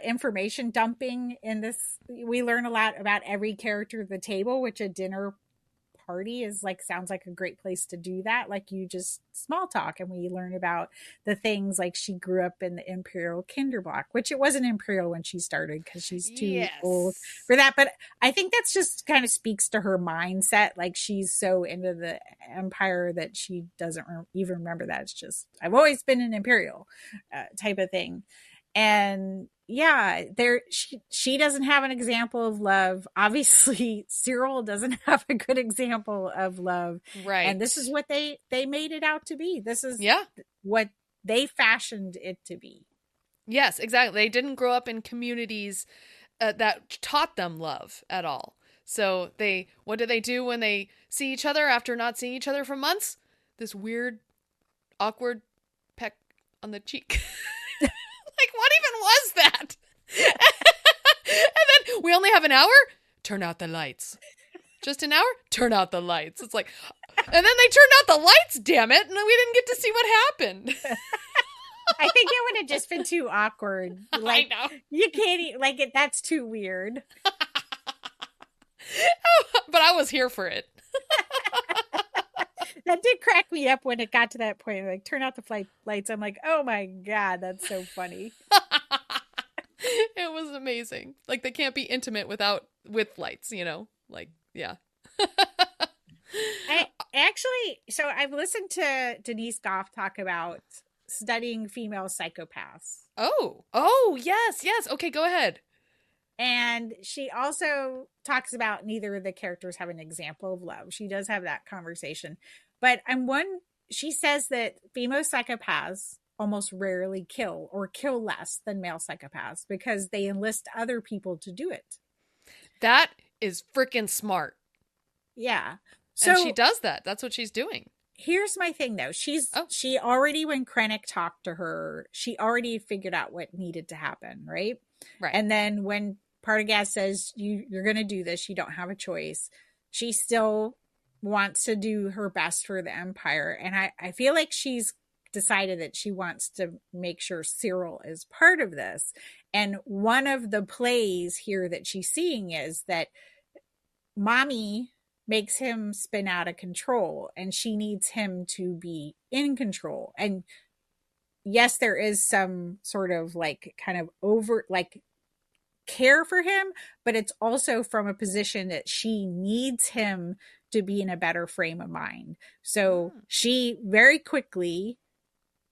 information dumping in this. We learn a lot about every character at the table, which a dinner party is like, sounds like a great place to do that. Like you just small talk, and we learn about the things like she grew up in the Imperial Kinderblock, which it wasn't Imperial when she started because she's too old for that. But I think that's just kind of speaks to her mindset. Like she's so into the Empire that she doesn't even remember that. It's just, I've always been an Imperial type of thing. And yeah, she doesn't have an example of love. Obviously, Syril doesn't have a good example of love. Right. And this is what they made it out to be. This is what they fashioned it to be. Yes, exactly. They didn't grow up in communities that taught them love at all. So what do they do when they see each other after not seeing each other for months? This weird, awkward peck on the cheek. Like, what even was that? And then we only have an hour? Turn out the lights. Just an hour? Turn out the lights. It's like, and then they turned out the lights, damn it. And we didn't get to see what happened. I think it would have just been too awkward. Like, I know. You can't like it. That's too weird. But I was here for it. That did crack me up when it got to that point. Like, turn out the lights. I'm like, oh my God, that's so funny. It was amazing. Like, they can't be intimate with lights, you know? Like, yeah. So I've listened to Denise Goff talk about studying female psychopaths. Oh, yes. Okay, go ahead. And she also talks about neither of the characters have an example of love. She does have that conversation. But she says that female psychopaths almost rarely kill or kill less than male psychopaths because they enlist other people to do it. That is freaking smart. Yeah. So, and she does that. That's what she's doing. Here's my thing, though. She already, when Krennic talked to her, she already figured out what needed to happen, right? Right. And then when Partagaz says, you're going to do this, you don't have a choice, she still wants to do her best for the Empire. And I feel like she's decided that she wants to make sure Syril is part of this. And one of the plays here that she's seeing is that Mommy makes him spin out of control and she needs him to be in control. And yes, there is some sort of like kind of over like care for him, but it's also from a position that she needs him to be in a better frame of mind. So she very quickly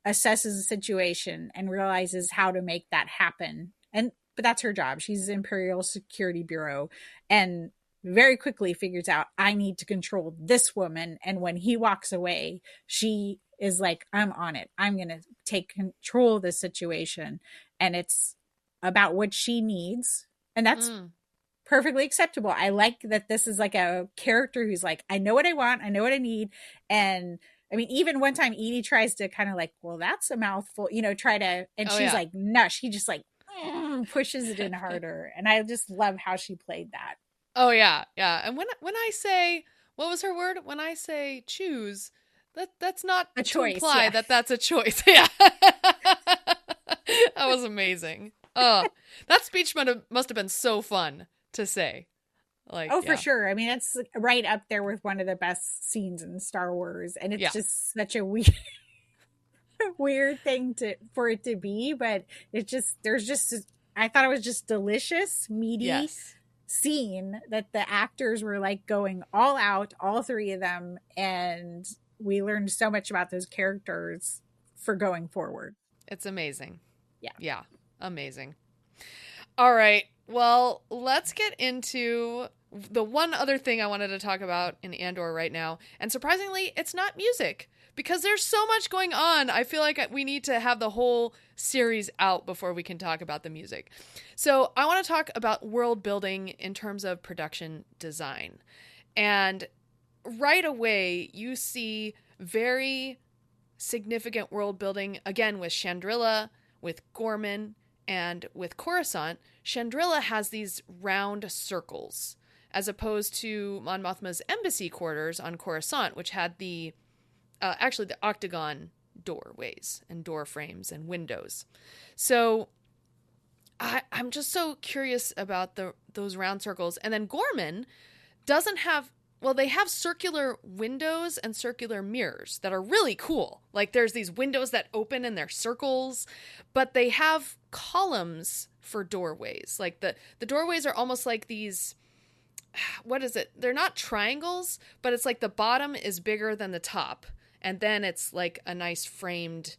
assesses the situation and realizes how to make that happen. But that's her job. She's Imperial Security Bureau and very quickly figures out, I need to control this woman. And when he walks away, she is like, I'm on it. I'm going to take control of this situation. And it's about what she needs. And that's perfectly acceptable. I like that this is like a character who's like, I know what I want. I know what I need. And I mean, even one time Edie tries to kind of like, well, that's a mouthful, and she's like, no, she just like pushes it in harder. And I just love how she played that. Oh, yeah. And when I say, what was her word? When I say choose, that's not a choice. Imply that's a choice. Yeah. That was amazing. Oh, that speech must have been so fun to say. Like, for sure. I mean, it's right up there with one of the best scenes in Star Wars. And it's just such a weird thing for it to be, but I thought it was just delicious, meaty scene that the actors were like going all out, all three of them, and we learned so much about those characters for going forward. It's amazing. Yeah, amazing. All right, well, let's get into the one other thing I wanted to talk about in Andor right now, and surprisingly, it's not music. Because there's so much going on, I feel like we need to have the whole series out before we can talk about the music. So I want to talk about world building in terms of production design. And right away, you see very significant world building, again, with Chandrila, with Gorman, and with Coruscant. Chandrila has these round circles, as opposed to Mon Mothma's embassy quarters on Coruscant, which had the octagon doorways and door frames and windows. So I'm just so curious about those round circles. And then Gorman doesn't have, they have circular windows and circular mirrors that are really cool. Like there's these windows that open and they're circles, but they have columns for doorways. Like the doorways are almost like these, what is it? They're not triangles, but it's like the bottom is bigger than the top. And then it's like a nice framed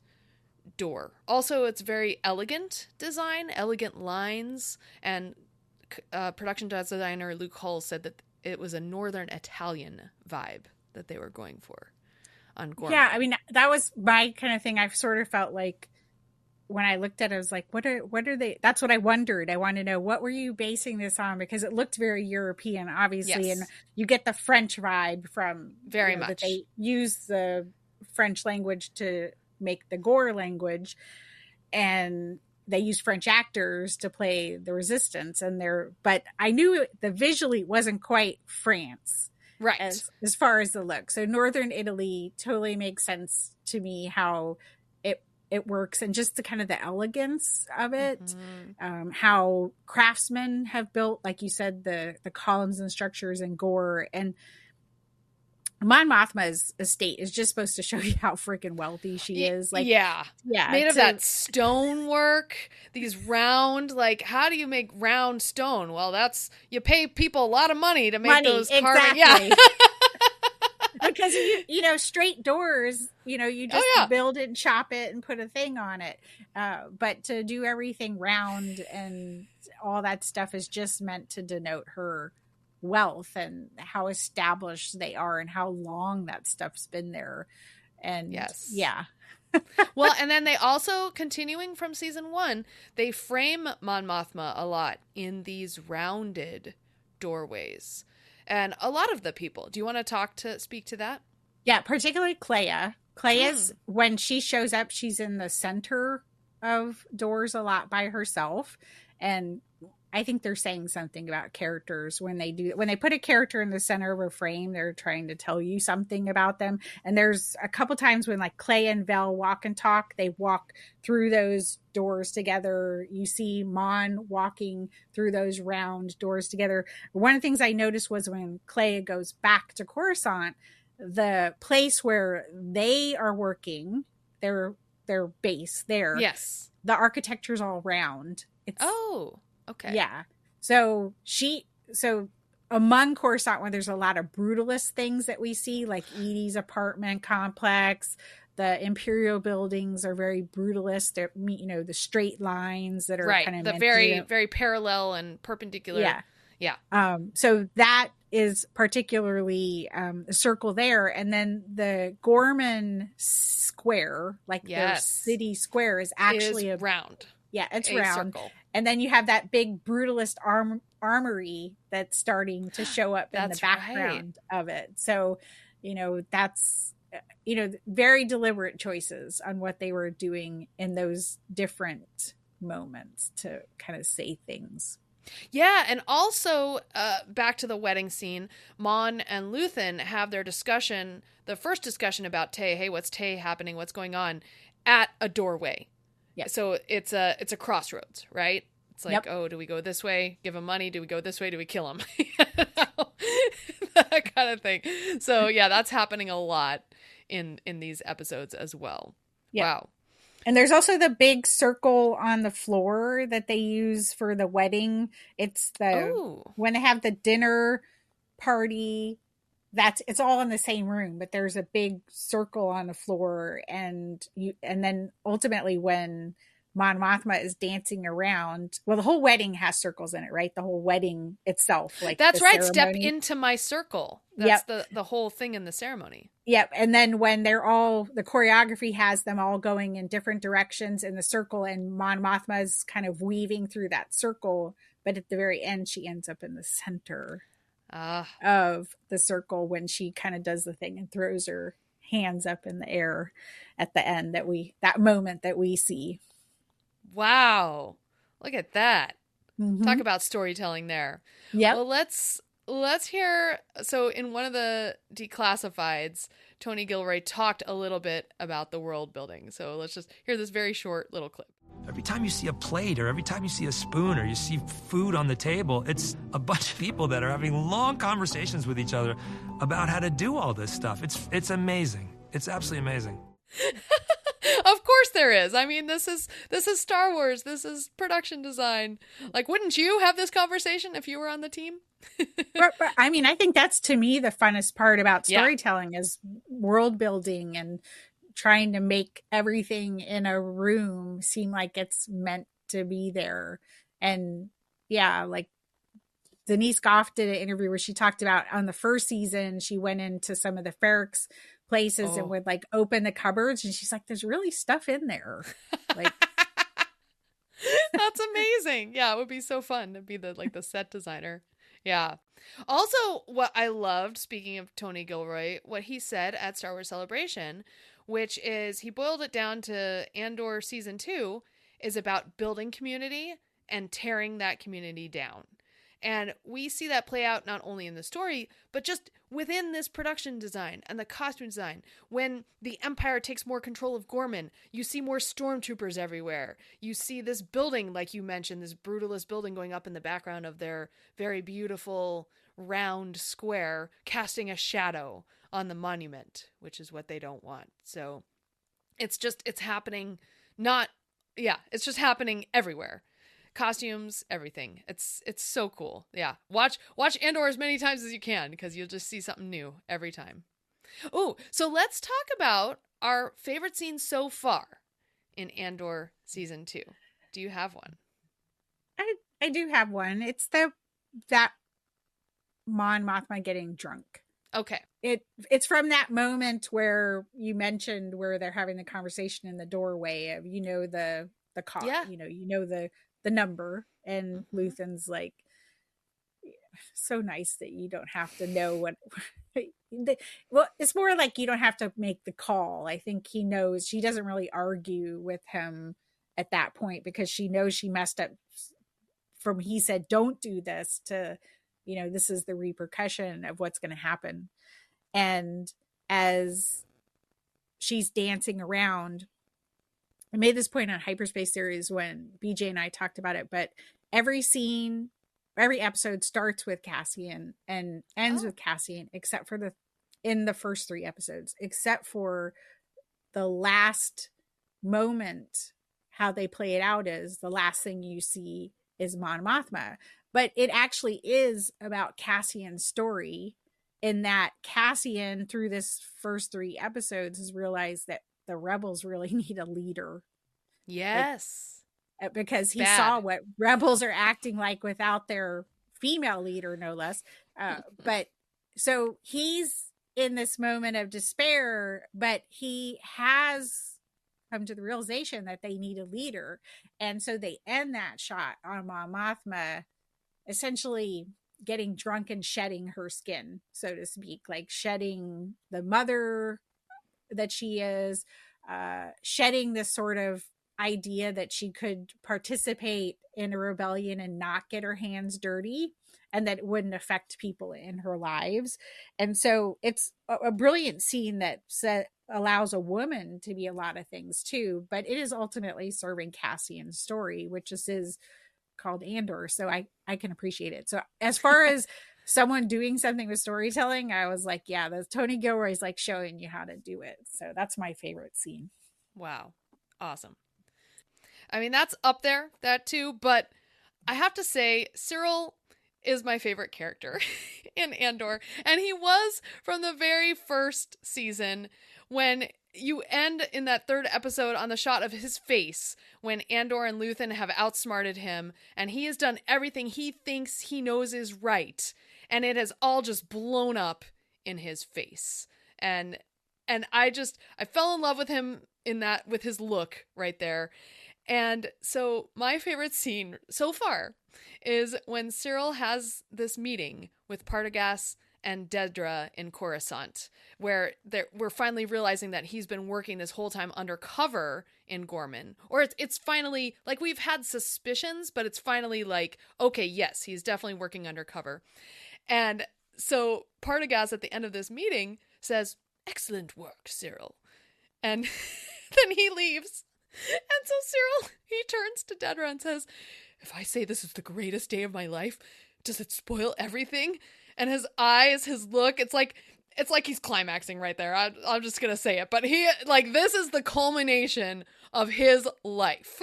door. Also, it's very elegant design, elegant lines. And production designer Luke Hull said that it was a Northern Italian vibe that they were going for on Gorman. Yeah, I mean, that was my kind of thing. I sort of felt like when I looked at it, I was like, what are they? That's what I wondered. I want to know, what were you basing this on? Because it looked very European, obviously. Yes. And you get the French vibe from very much that they use the French language to make the Gore language. And they used French actors to play the resistance. But I knew the visually wasn't quite France. Right. As far as the look. So Northern Italy totally makes sense to me how it works, and just the kind of the elegance of it, how craftsmen have built, like you said, the columns and structures and gore. And Mon Mothma's estate is just supposed to show you how freaking wealthy she is. Like, yeah, made of that stonework, these round, like, how do you make round stone? Well, you pay people a lot of money to make those carvings. Exactly. Yeah. Because, straight doors, you just build it and chop it and put a thing on it. But to do everything round and all that stuff is just meant to denote her wealth and how established they are and how long that stuff's been there. And well, and then they also, continuing from season 1, they frame Mon Mothma a lot in these rounded doorways. And a lot of the people, do you want to speak to that? Yeah, particularly Clea. Clea's, when she shows up, she's in the center of doors a lot by herself. And I think they're saying something about characters when they put a character in the center of a frame, they're trying to tell you something about them. And there's a couple times when like Clea and Vel walk and talk, they walk through those doors together. You see Mon walking through those round doors together. One of the things I noticed was when Clea goes back to Coruscant, the place where they are working, their base there. Yes. The architecture's all round. Okay. Yeah. So among Coruscant, when there's a lot of brutalist things that we see, like Edie's apartment complex, the Imperial buildings are very brutalist. They're, the straight lines that are kind of the very parallel and perpendicular. Yeah. Yeah. So that is particularly a circle there. And then the Gorman Square, like their city square, is actually round. Yeah, it's a round. Circle. And then you have that big brutalist armory that's starting to show up in the background of it. So, that's, very deliberate choices on what they were doing in those different moments to kind of say things. Yeah, and also back to the wedding scene, Mon and Luthen have their discussion, the first discussion about Tay. Hey, what's Tay happening? What's going on? At a doorway. Yeah. So it's a crossroads, right? It's like, oh, do we go this way? Give him money. Do we go this way? Do we kill him? That kind of thing. So yeah, that's happening a lot in these episodes as well. Yeah. Wow. And there's also the big circle on the floor that they use for the wedding. It's when they have the dinner party, it's all in the same room, but there's a big circle on the floor, and then ultimately when Mon Mothma is dancing around, well, the whole wedding has circles in it, right? The whole wedding itself, like that's right. Ceremony. Step into my circle. That's the whole thing in the ceremony. Yep. And then when the choreography has them all going in different directions in the circle, and Mon Mothma is kind of weaving through that circle, but at the very end, she ends up in the center of the circle when she kind of does the thing and throws her hands up in the air at the end, that moment that we see. Wow. Look at that. Mm-hmm. Talk about storytelling there. Yeah. Well, let's hear. So in one of the declassifieds, Tony Gilroy talked a little bit about the world building. So let's just hear this very short little clip. Every time you see a plate or every time you see a spoon or you see food on the table, it's a bunch of people that are having long conversations with each other about how to do all this stuff. It's amazing. It's absolutely amazing. Of course there is. I mean, this is Star Wars. This is production design. Like, wouldn't you have this conversation if you were on the team? but I mean, I think that's, to me, the funnest part about storytelling is world building and trying to make everything in a room seem like it's meant to be there. And yeah, like Denise Goff did an interview where she talked about on the first season, she went into some of the Ferrix places and would like open the cupboards, and she's like, there's really stuff in there. Like, that's amazing. Yeah, it would be so fun to be the set designer. Yeah. Also, what I loved, speaking of Tony Gilroy, what he said at Star Wars Celebration, which is he boiled it down to Andor season 2 is about building community and tearing that community down. And we see that play out not only in the story, but just within this production design and the costume design. When the Empire takes more control of Gorman, you see more stormtroopers everywhere. You see this building, like you mentioned, this brutalist building going up in the background of their very beautiful round square, casting a shadow on the monument, which is what they don't want. So it's happening it's just happening everywhere. Costumes, everything. It's so cool. Yeah. Watch Andor as many times as you can, because you'll just see something new every time. Oh, so let's talk about our favorite scenes so far in Andor season 2. Do you have one? I do have one. It's that Mon Mothma getting drunk. Okay. It's from that moment where you mentioned where they're having the conversation in the doorway of, the car, yeah. The number, and Luthen's like, so nice that you don't have to know what well, it's more like you don't have to make the call. I think he knows. She doesn't really argue with him at that point, because she knows she messed up from he said don't do this to this is the repercussion of what's going to happen. And as she's dancing around, I made this point on Hyperspace Series when BJ and I talked about it, but every episode starts with Cassian and ends with Cassian, except for in the first 3 episodes, except for the last moment. How they play it out is the last thing you see is Mon Mothma, but it actually is about Cassian's story, in that Cassian, through this first 3 episodes, has realized that the rebels really need a leader. Yes. Because he saw what rebels are acting like without their female leader, no less. But so he's in this moment of despair, but he has come to the realization that they need a leader. And so they end that shot on Mon Mothma essentially getting drunk and shedding her skin, so to speak, like shedding the mother that she is, shedding this sort of idea that she could participate in a rebellion and not get her hands dirty, and that it wouldn't affect people in her lives. And so it's a brilliant scene that allows a woman to be a lot of things too, but it is ultimately serving Cassian's story, which is called Andor. So I can appreciate it. So as far as someone doing something with storytelling, I was like, yeah, the Tony Gilroy's like showing you how to do it. So that's my favorite scene. Wow. Awesome. I mean, that's up there, that too, but I have to say Syril is my favorite character in Andor, and he was from the very first season, when you end in that 3rd episode on the shot of his face when Andor and Luthen have outsmarted him, and he has done everything he thinks he knows is right, and it has all just blown up in his face. And I fell in love with him with his look right there. And so my favorite scene so far is when Syril has this meeting with Partagaz and Dedra in Coruscant, where we're finally realizing that he's been working this whole time undercover in Gorman. Or it's finally, like, we've had suspicions, but it's finally like, okay, yes, he's definitely working undercover. And so Partagaz at the end of this meeting says, "Excellent work, Syril." And then he leaves. And so Syril, he turns to Dedra and says, "If I say this is the greatest day of my life, does it spoil everything?" And his eyes, his look, it's like he's climaxing right there. I'm just going to say it. But this is the culmination of his life.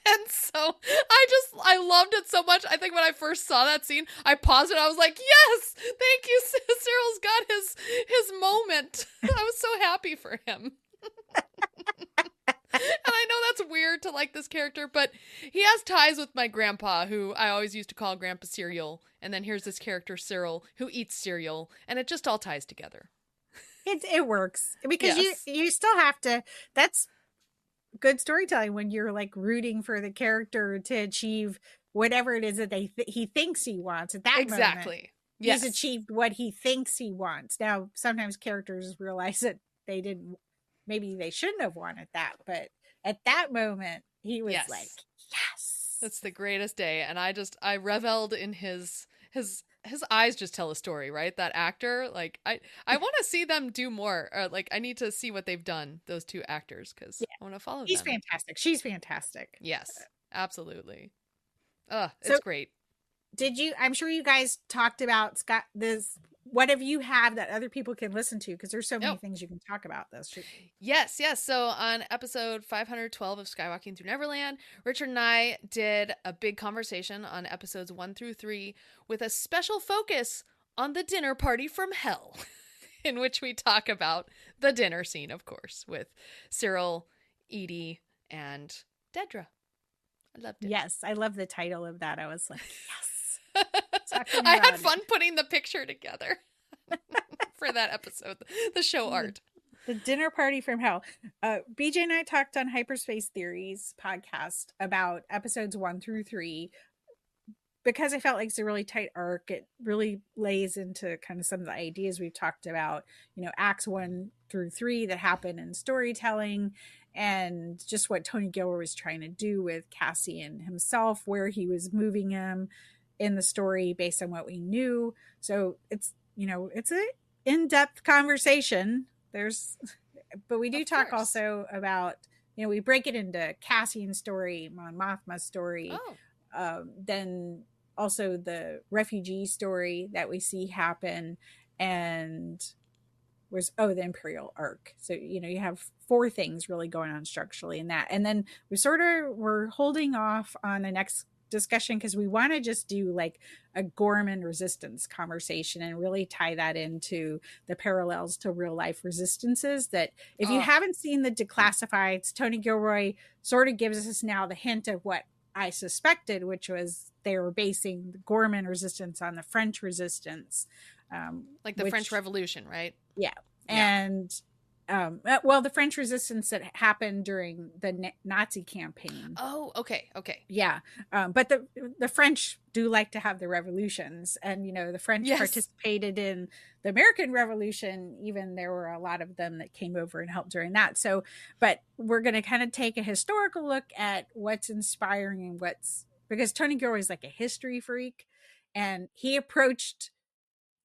And so I loved it so much. I think when I first saw that scene, I paused it. I was like, yes, thank you. Syril's got his moment. I was so happy for him. And I know that's weird to like this character, but he has ties with my grandpa, who I always used to call Grandpa Cereal. And then here's this character, Syril, who eats cereal. And it just all ties together. It works. Because yes. you still have to, that's good storytelling when you're like rooting for the character to achieve whatever it is that he thinks he wants at that exactly. moment. Yes. He's achieved what he thinks he wants. Now, sometimes characters realize that maybe they shouldn't have wanted that, but at that moment he was like, yes. It's the greatest day. And I reveled in his eyes just tell a story, right? That actor, like I want to see them do more. Like I need to see what they've done, those two actors, because I want to follow them. He's fantastic. She's fantastic. Yes, absolutely. It's great. I'm sure you guys talked about Scott, what have you have that other people can listen to? Because there's so many things you can talk about this. Yes. So on episode 512 of Skywalking Through Neverland, Richard and I did a big conversation on episodes 1 through 3 with a special focus on the dinner party from hell, in which we talk about the dinner scene, of course, with Syril, Edie, and Dedra. I loved it. Yes, I love the title of that. I was like, yes. I had fun putting the picture together for that episode, the show art. The dinner party from hell. BJ and I talked on Hyperspace Theories podcast about episodes 1 through 3 because I felt like it's a really tight arc. It really lays into kind of some of the ideas we've talked about, acts 1 through 3 that happen in storytelling, and just what Tony Gilroy was trying to do with Cassian himself, where he was moving him in the story based on what we knew. So it's a in-depth conversation. But we do talk also about, we break it into Cassian's story, Mon Mothma's story, then also the refugee story that we see happen, and the Imperial arc. So, you have 4 things really going on structurally in that. And then we're holding off on the next discussion because we want to just do like a Gorman resistance conversation and really tie that into the parallels to real life resistances. That if you haven't seen the Declassifieds, Tony Gilroy sort of gives us now the hint of what I suspected, which was they were basing the Gorman resistance on the French resistance, like the French Revolution, right? Yeah. And the French resistance that happened during the Nazi campaign. Oh, okay. Yeah. But the French do like to have the revolutions, and, the French participated in the American Revolution. Even there were a lot of them that came over and helped during that. So, but we're going to kind of take a historical look at what's inspiring and because Tony Gilroy is like a history freak, and he approached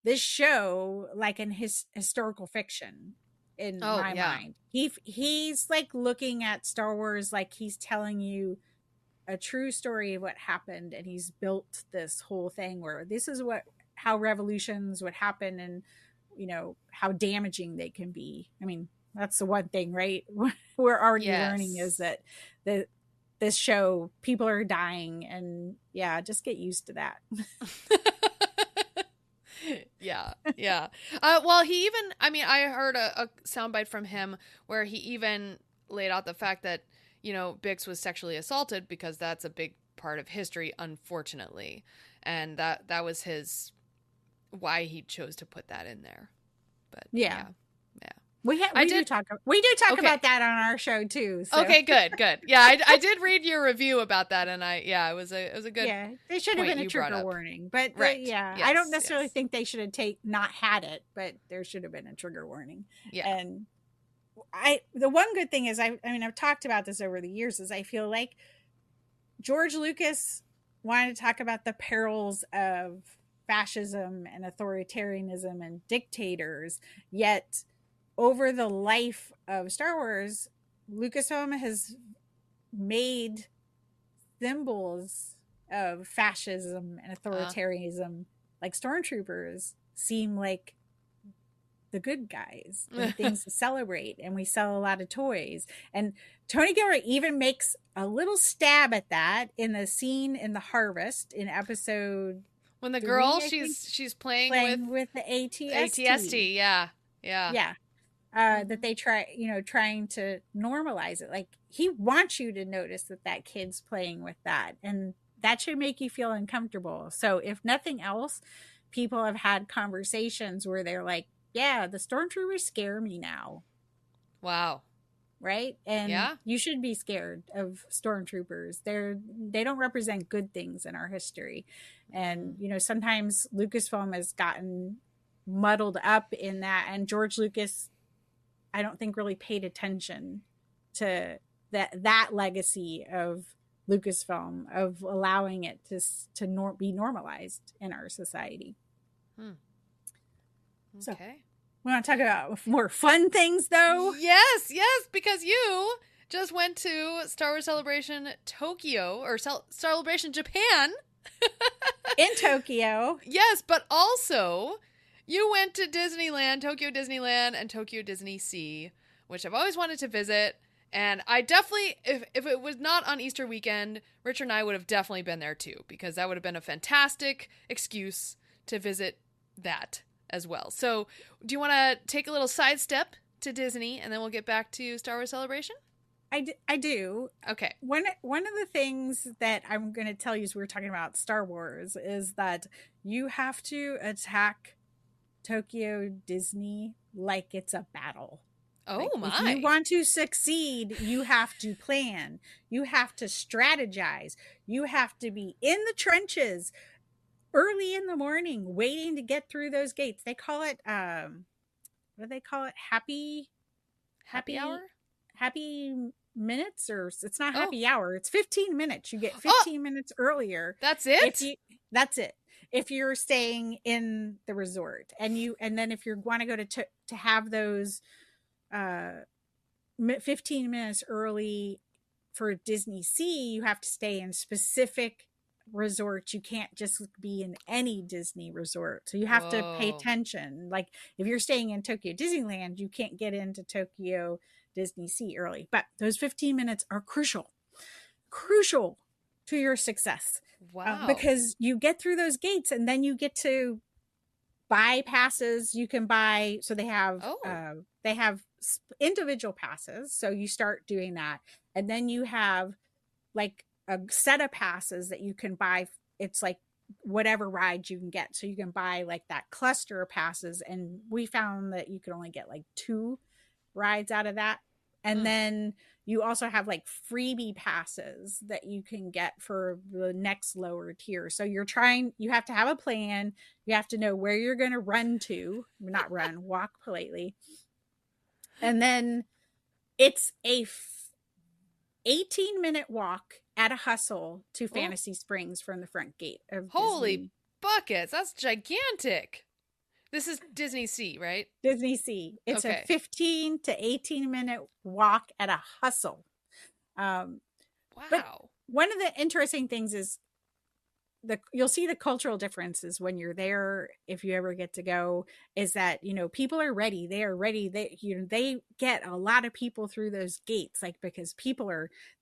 this show like in his historical fiction. In my mind, he's like looking at Star Wars like he's telling you a true story of what happened, and he's built this whole thing where this is how revolutions would happen, and how damaging they can be. I mean, that's the one thing, right? We're already learning is that this show, people are dying, and just get used to that. Yeah. Well, he even, I heard a soundbite from him where he even laid out the fact that, Bix was sexually assaulted, because that's a big part of history, unfortunately. And that was why he chose to put that in there. But yeah. We do talk about that on our show too. So. Okay, good. Yeah, I did read your review about that, and it was a good. Yeah, there should have been a trigger warning, but I don't necessarily think they should have not had it, but there should have been a trigger warning. Yeah, and the one good thing is I've talked about this over the years, is I feel like George Lucas wanted to talk about the perils of fascism and authoritarianism and dictators, yet over the life of Star Wars, Lucasfilm has made symbols of fascism and authoritarianism, like stormtroopers, seem like the good guys and things to celebrate, and we sell a lot of toys. And Tony Gilroy even makes a little stab at that in the scene in the Harvest in episode when the girl she's playing with the ATST. Yeah. That they trying to normalize it. Like, he wants you to notice that kid's playing with that, and that should make you feel uncomfortable. So if nothing else, people have had conversations where they're like, yeah, the stormtroopers scare me now. Wow. Right? And you should be scared of stormtroopers. They don't represent good things in our history. And, sometimes Lucasfilm has gotten muddled up in that, and George Lucas, I don't think, really paid attention to that legacy of Lucasfilm of allowing it to be normalized in our society. Okay. So, we want to talk about more fun things, though? Yes, because you just went to Star Wars Celebration Tokyo, or Celebration Japan. In Tokyo. Yes, but also you went to Disneyland, Tokyo Disneyland, and Tokyo Disney Sea, which I've always wanted to visit. And I definitely, if it was not on Easter weekend, Richard and I would have definitely been there too, because that would have been a fantastic excuse to visit that as well. So do you want to take a little sidestep to Disney, and then we'll get back to Star Wars Celebration? I do. Okay. One of the things that I'm going to tell you as we were talking about Star Wars is that you have to attack Tokyo Disney like it's a battle. Oh, like, my. If you want to succeed, you have to plan. You have to strategize. You have to be in the trenches early in the morning waiting to get through those gates. They call it, what do they call it? Happy hour? Happy minutes, or it's not happy hour. It's 15 minutes. You get 15 minutes earlier. That's it? That's it. If you're staying in the resort, and then if you want to go to have those 15 minutes early for Disney Sea, you have to stay in specific resorts. You can't just be in any Disney resort. So you have to pay attention. Like if you're staying in Tokyo Disneyland, you can't get into Tokyo Disney Sea early. But those 15 minutes are crucial to your success. Wow. Because you get through those gates, and then you get to buy passes. You can buy, so they have individual passes. So you start doing that. And then you have like a set of passes that you can buy. It's like whatever ride you can get. So you can buy like that cluster of passes. And we found that you could only get like 2 rides out of that. And then you also have like freebie passes that you can get for the next lower tier. So you have to have a plan. You have to know where you're going to walk politely. And then it's a 18-minute walk at a hustle to Fantasy Springs from the front gate of Holy Disney. buckets. That's gigantic. This is Disney Sea, right? Disney Sea. It's a 15 to 18-minute walk at a hustle. Wow. But one of the interesting things is you'll see the cultural differences when you're there, if you ever get to go, is that, people are ready. They are ready. They get a lot of people through those gates, like, because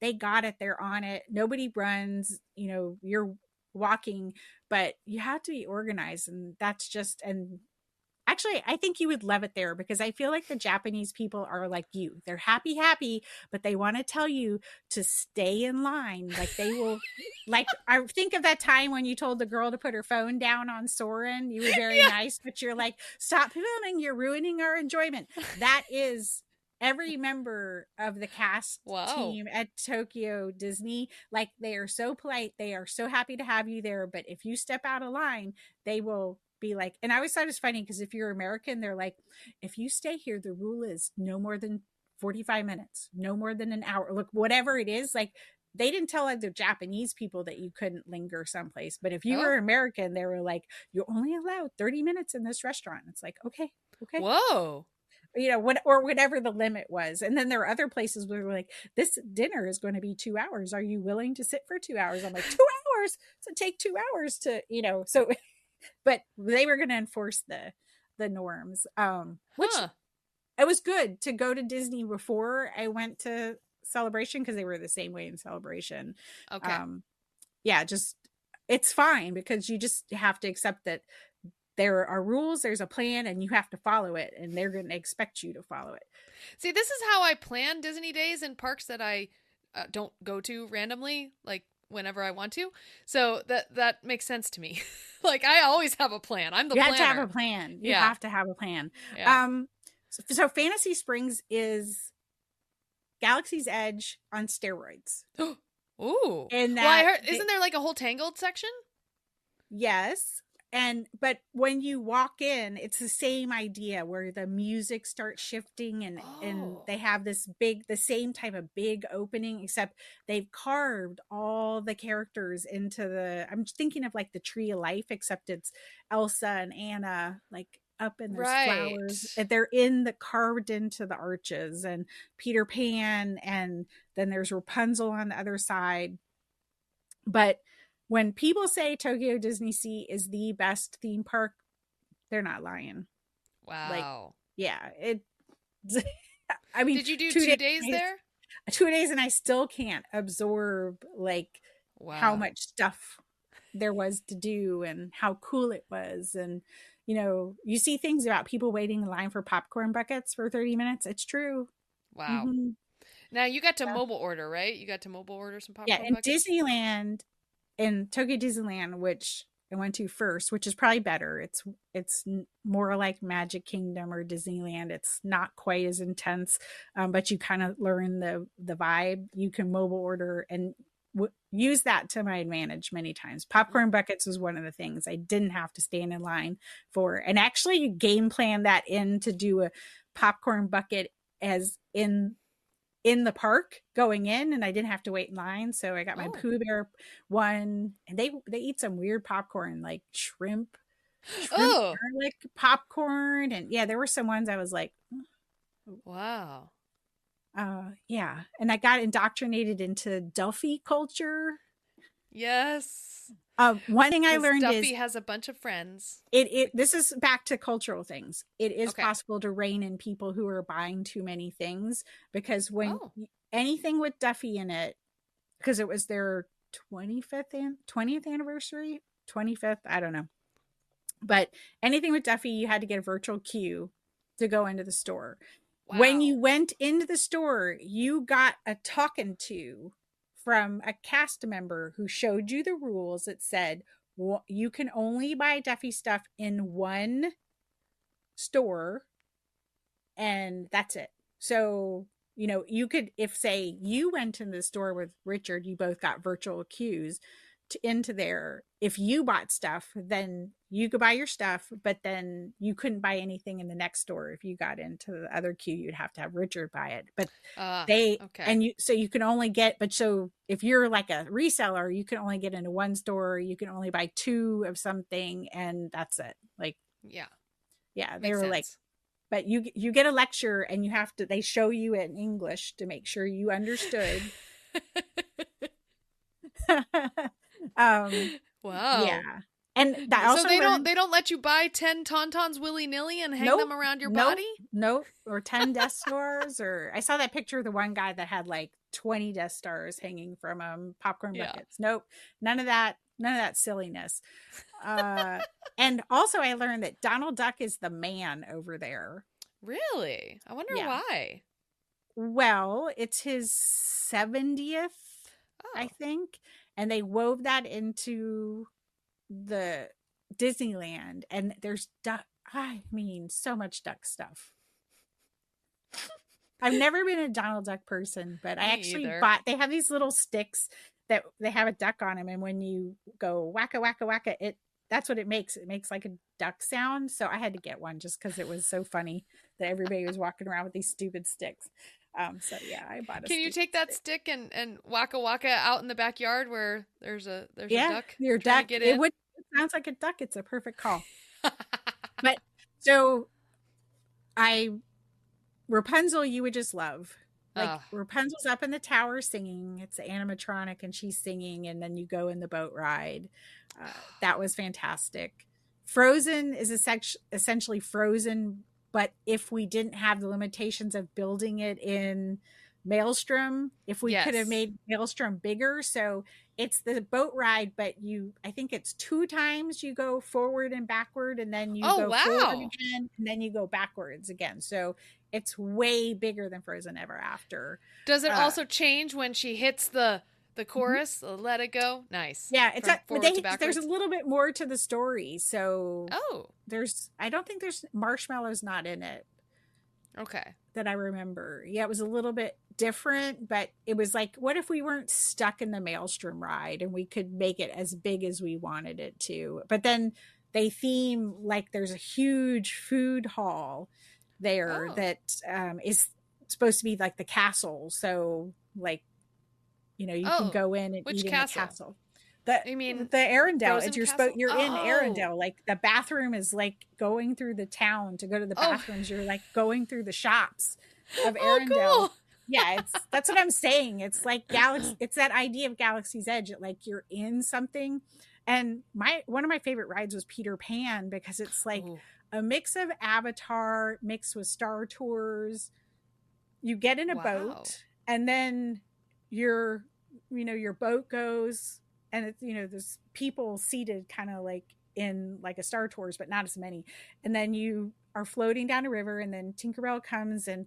they got it. They're on it. Nobody runs, you're walking, but you have to be organized. And actually, I think you would love it there, because I feel like the Japanese people are like you. They're happy, but they want to tell you to stay in line. Like they will, like, I think of that time when you told the girl to put her phone down on Soarin'. You were very nice, but you're like, stop filming. You're ruining our enjoyment. That is every member of the cast team at Tokyo Disney. Like, they are so polite. They are so happy to have you there. But if you step out of line, they will be like, and I always thought it was funny, because if you're American, they're like, if you stay here, the rule is no more than 45 minutes, no more than an hour. Look, whatever it is, like, they didn't tell other Japanese people that you couldn't linger someplace. But if you were American, they were like, you're only allowed 30 minutes in this restaurant. It's like, okay. Whoa. Or whatever the limit was. And then there are other places where we're like, this dinner is going to be 2 hours. Are you willing to sit for 2 hours? I'm like, 2 hours? So take 2 hours to, so... But they were going to enforce the norms, which it was good to go to Disney before I went to Celebration, because they were the same way in Celebration. Okay. It's fine, because you just have to accept that there are rules, there's a plan, and you have to follow it, and they're going to expect you to follow it. See, this is how I plan Disney days in parks that I don't go to randomly, like whenever I want to. So that makes sense to me. Like, I always have a plan. I'm the planner. You have to have a plan. You have to have a plan. Yeah. So Fantasy Springs is Galaxy's Edge on steroids. Ooh. And I heard, isn't there like a whole Tangled section? Yes. But when you walk in, it's the same idea where the music starts shifting and they have the same type of big opening, except they've carved all the characters into I'm thinking of like the Tree of Life, except it's Elsa and Anna, like up in those flowers. They're carved into the arches, and Peter Pan, and then there's Rapunzel on the other side. But when people say Tokyo Disney Sea is the best theme park, they're not lying. Wow. Like, yeah. I mean, did you do 2 days there? 2 days, and I still can't absorb like how much stuff there was to do and how cool it was. And, you know, you see things about people waiting in line for popcorn buckets for 30 minutes. It's true. Wow. Mm-hmm. Now you got to mobile order, right? You got to mobile order some popcorn buckets? Yeah, in Disneyland, in Tokyo Disneyland, which I went to first, which is probably better. It's more like Magic Kingdom or Disneyland. It's not quite as intense, but you kind of learn the vibe. You can mobile order and use that to my advantage many times. Popcorn buckets was one of the things I didn't have to stand in line for. And actually you game plan that in to do a popcorn bucket as in the park going in, and I didn't have to wait in line. So I got my Pooh Bear one, and they eat some weird popcorn, like shrimp garlic popcorn. And yeah, there were some ones I was like, wow. Yeah. And I got indoctrinated into Duffy culture. Yes. One thing I learned Duffy has a bunch of friends. This is back to cultural things. It is possible to rein in people who are buying too many things, because when anything with Duffy in it, because it was their 20th anniversary, 25th, I don't know. But anything with Duffy, you had to get a virtual queue to go into the store. Wow. When you went into the store, you got a talking to from a cast member who showed you the rules. It said, well, you can only buy Duffy stuff in one store, and that's it. So, you know, you could, if say you went in the store with Richard, you both got virtual queues into there. If you bought stuff, then you could buy your stuff, but then you couldn't buy anything in the next store. If you got into the other queue, you'd have to have Richard buy it. But so you can only get, but so if you're like a reseller, you can only get into one store, you can only buy two of something, and that's it. Like, yeah, they were like, but you get a lecture, and you have to, they show you it in English to make sure you understood. Wow. Yeah. And that also so they don't let you buy 10 Tauntauns willy-nilly and hang them around your body? Nope. Or 10 Death Stars, or I saw that picture of the one guy that had like 20 Death Stars hanging from popcorn buckets. Nope. None of that silliness. And also I learned that Donald Duck is the man over there. Really? I wonder why. Well, it's his 70th, I think. And they wove that into the Disneyland, and there's duck. I mean, so much duck stuff. I've never been a Donald Duck person, but I actually bought. They have these little sticks that they have a duck on them, and when you go wacka wacka wacka, that's what it makes. It makes like a duck sound. So I had to get one just because it was so funny that everybody was walking around with these stupid sticks. So yeah, I bought a Can you take that stick and waka waka out in the backyard where there's a duck? Your duck. It sounds like a duck. It's a perfect call. But so Rapunzel, you would just love. Like Rapunzel's up in the tower singing. It's animatronic and she's singing, and then you go in the boat ride. That was fantastic. Frozen is essentially Frozen, but if we didn't have the limitations of building it in Maelstrom, if we could have made Maelstrom bigger. So it's the boat ride, but I think it's 2 times you go forward and backward, and then you go forward again, and then you go backwards again. So it's way bigger than Frozen Ever After. Does it also change when she hits the chorus? Let it go. Nice. Yeah, there's a little bit more to the story. So I don't think there's Marshmallow's not in it. Okay. That I remember. Yeah, it was a little bit different, but it was like, what if we weren't stuck in the Maelstrom ride and we could make it as big as we wanted it to? But then they theme, like there's a huge food hall there that is supposed to be like the castle. So like, you know, you can go in and eat in the castle. You mean the Arendelle? You're in Oh. Arendelle. Like the bathroom is like going through the town. To go to the bathrooms, you're like going through the shops of Arendelle. Cool. Yeah, that's what I'm saying. It's like Galaxy. It's that idea of Galaxy's Edge. Like you're in something. And one of my favorite rides was Peter Pan, because it's like a mix of Avatar mixed with Star Tours. You get in a boat, and then your boat goes, and it's, you know, there's people seated kind of like in like a Star Tours, but not as many. And then you are floating down a river, and then Tinkerbell comes and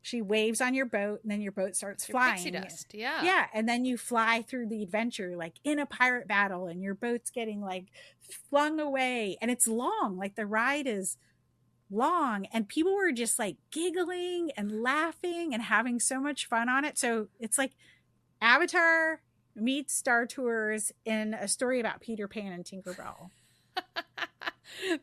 she waves on your boat, and then your boat starts flying. Pixie dust, yeah. Yeah, and then you fly through the adventure like in a pirate battle, and your boat's getting like flung away, and it's long. Like the ride is long, and people were just like giggling and laughing and having so much fun on it. So it's like Avatar meets Star Tours in a story about Peter Pan and Tinkerbell.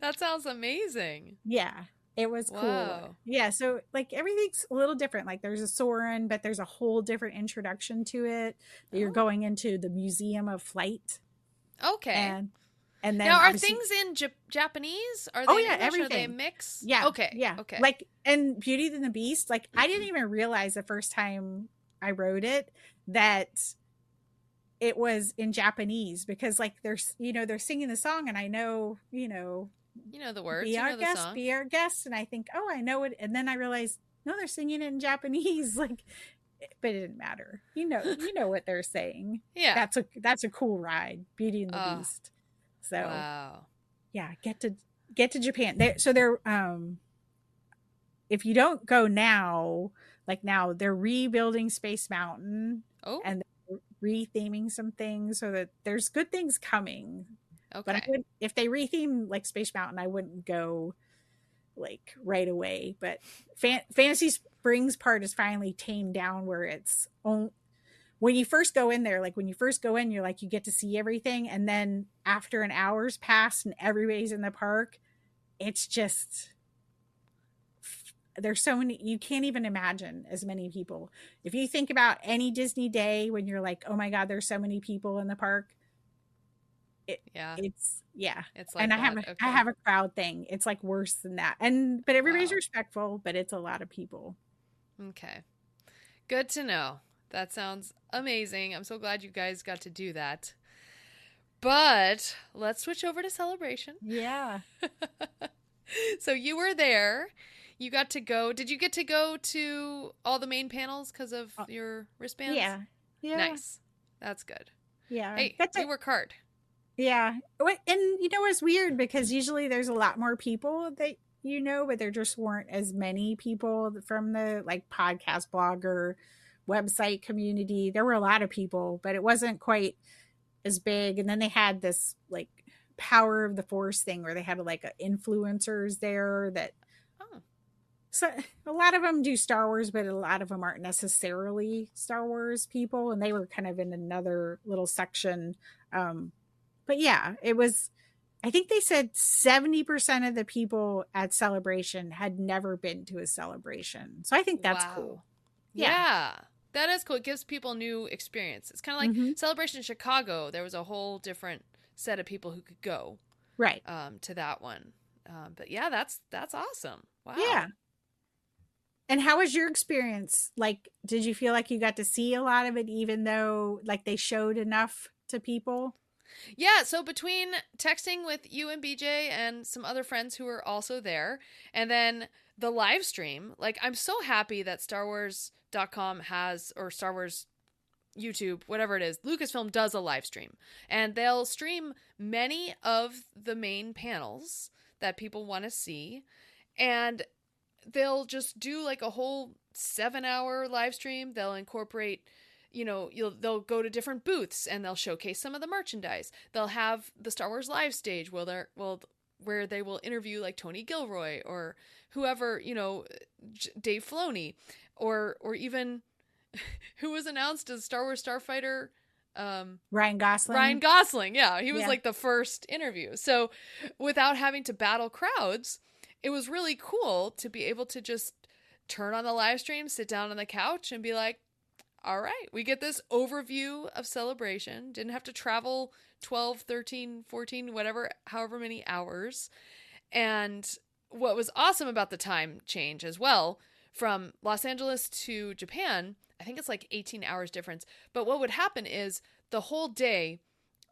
That sounds amazing. Yeah. It was cool. Wow. Yeah. So like everything's a little different. Like there's a Soren, but there's a whole different introduction to it. You're going into the Museum of Flight. Okay. And then now, are things in Japanese? Are they English? everything. Are they mix? Yeah. Okay. Yeah. Okay. Like, and Beauty and the Beast, like I didn't even realize the first time I wrote it that it was in Japanese, because like they're singing the song, and I know, you know the words. Be our the guest, song. be our guest. And I think, oh, I know it. And then I realized, no, they're singing it in Japanese. Like, but it didn't matter. You know what they're saying. Yeah. That's a cool ride. Beauty and the Beast. So wow. Yeah, get to Japan. They're if you don't go now, like now they're rebuilding Space Mountain. Oh. And they're retheming some things, so that there's good things coming. Okay. But if they retheme like Space Mountain, I wouldn't go like right away. But Fantasy Springs part is finally tamed down, where it's when you first go in there, like when you first go in, you're like, you get to see everything. And then after an hour's passed and everybody's in the park, it's just, there's so many, you can't even imagine as many people. If you think about any Disney day when you're like, oh my God, there's so many people in the park. It's like, and I have a crowd thing. It's like worse than that. But everybody's respectful, but it's a lot of people. Okay. Good to know. That sounds amazing. I'm so glad you guys got to do that. But let's switch over to Celebration. Yeah. So you were there. You got to go. Did you get to go to all the main panels because of your wristbands? Yeah. Nice. That's good. Yeah. Hey, you work hard. Yeah. And it's weird because usually there's a lot more people that but there just weren't as many people from the like podcast blogger website community. There were a lot of people, but it wasn't quite as big. And then they had this like Power of the Force thing where they had like influencers there that so a lot of them do Star Wars, but a lot of them aren't necessarily Star Wars people, and they were kind of in another little section. But yeah, it was, I think they said 70% of the people at Celebration had never been to a celebration. So I think that's cool. Yeah. That is cool. It gives people new experience. It's kind of like Celebration Chicago. There was a whole different set of people who could go right to that one. But yeah, that's awesome. Wow. Yeah. And how was your experience? Like, did you feel like you got to see a lot of it, even though like they showed enough to people? Yeah, so between texting with you and BJ and some other friends who were also there, and then the live stream, like I'm so happy that StarWars.com has, or Star Wars YouTube, whatever it is, Lucasfilm does a live stream. And they'll stream many of the main panels that people want to see. And they'll just do like a whole 7-hour live stream. They'll incorporate, they'll go to different booths and they'll showcase some of the merchandise. They'll have the Star Wars live stage where they will interview like Tony Gilroy or whoever, Dave Filoni, or even who was announced as Star Wars Starfighter Ryan Gosling. Ryan Gosling, yeah. He was Yeah. like the first interview. So without having to battle crowds, it was really cool to be able to just turn on the live stream, sit down on the couch and be like, all right, we get this overview of Celebration. Didn't have to travel 12, 13, 14, whatever, however many hours. And what was awesome about the time change as well, from Los Angeles to Japan, I think it's like 18 hours difference. But what would happen is the whole day,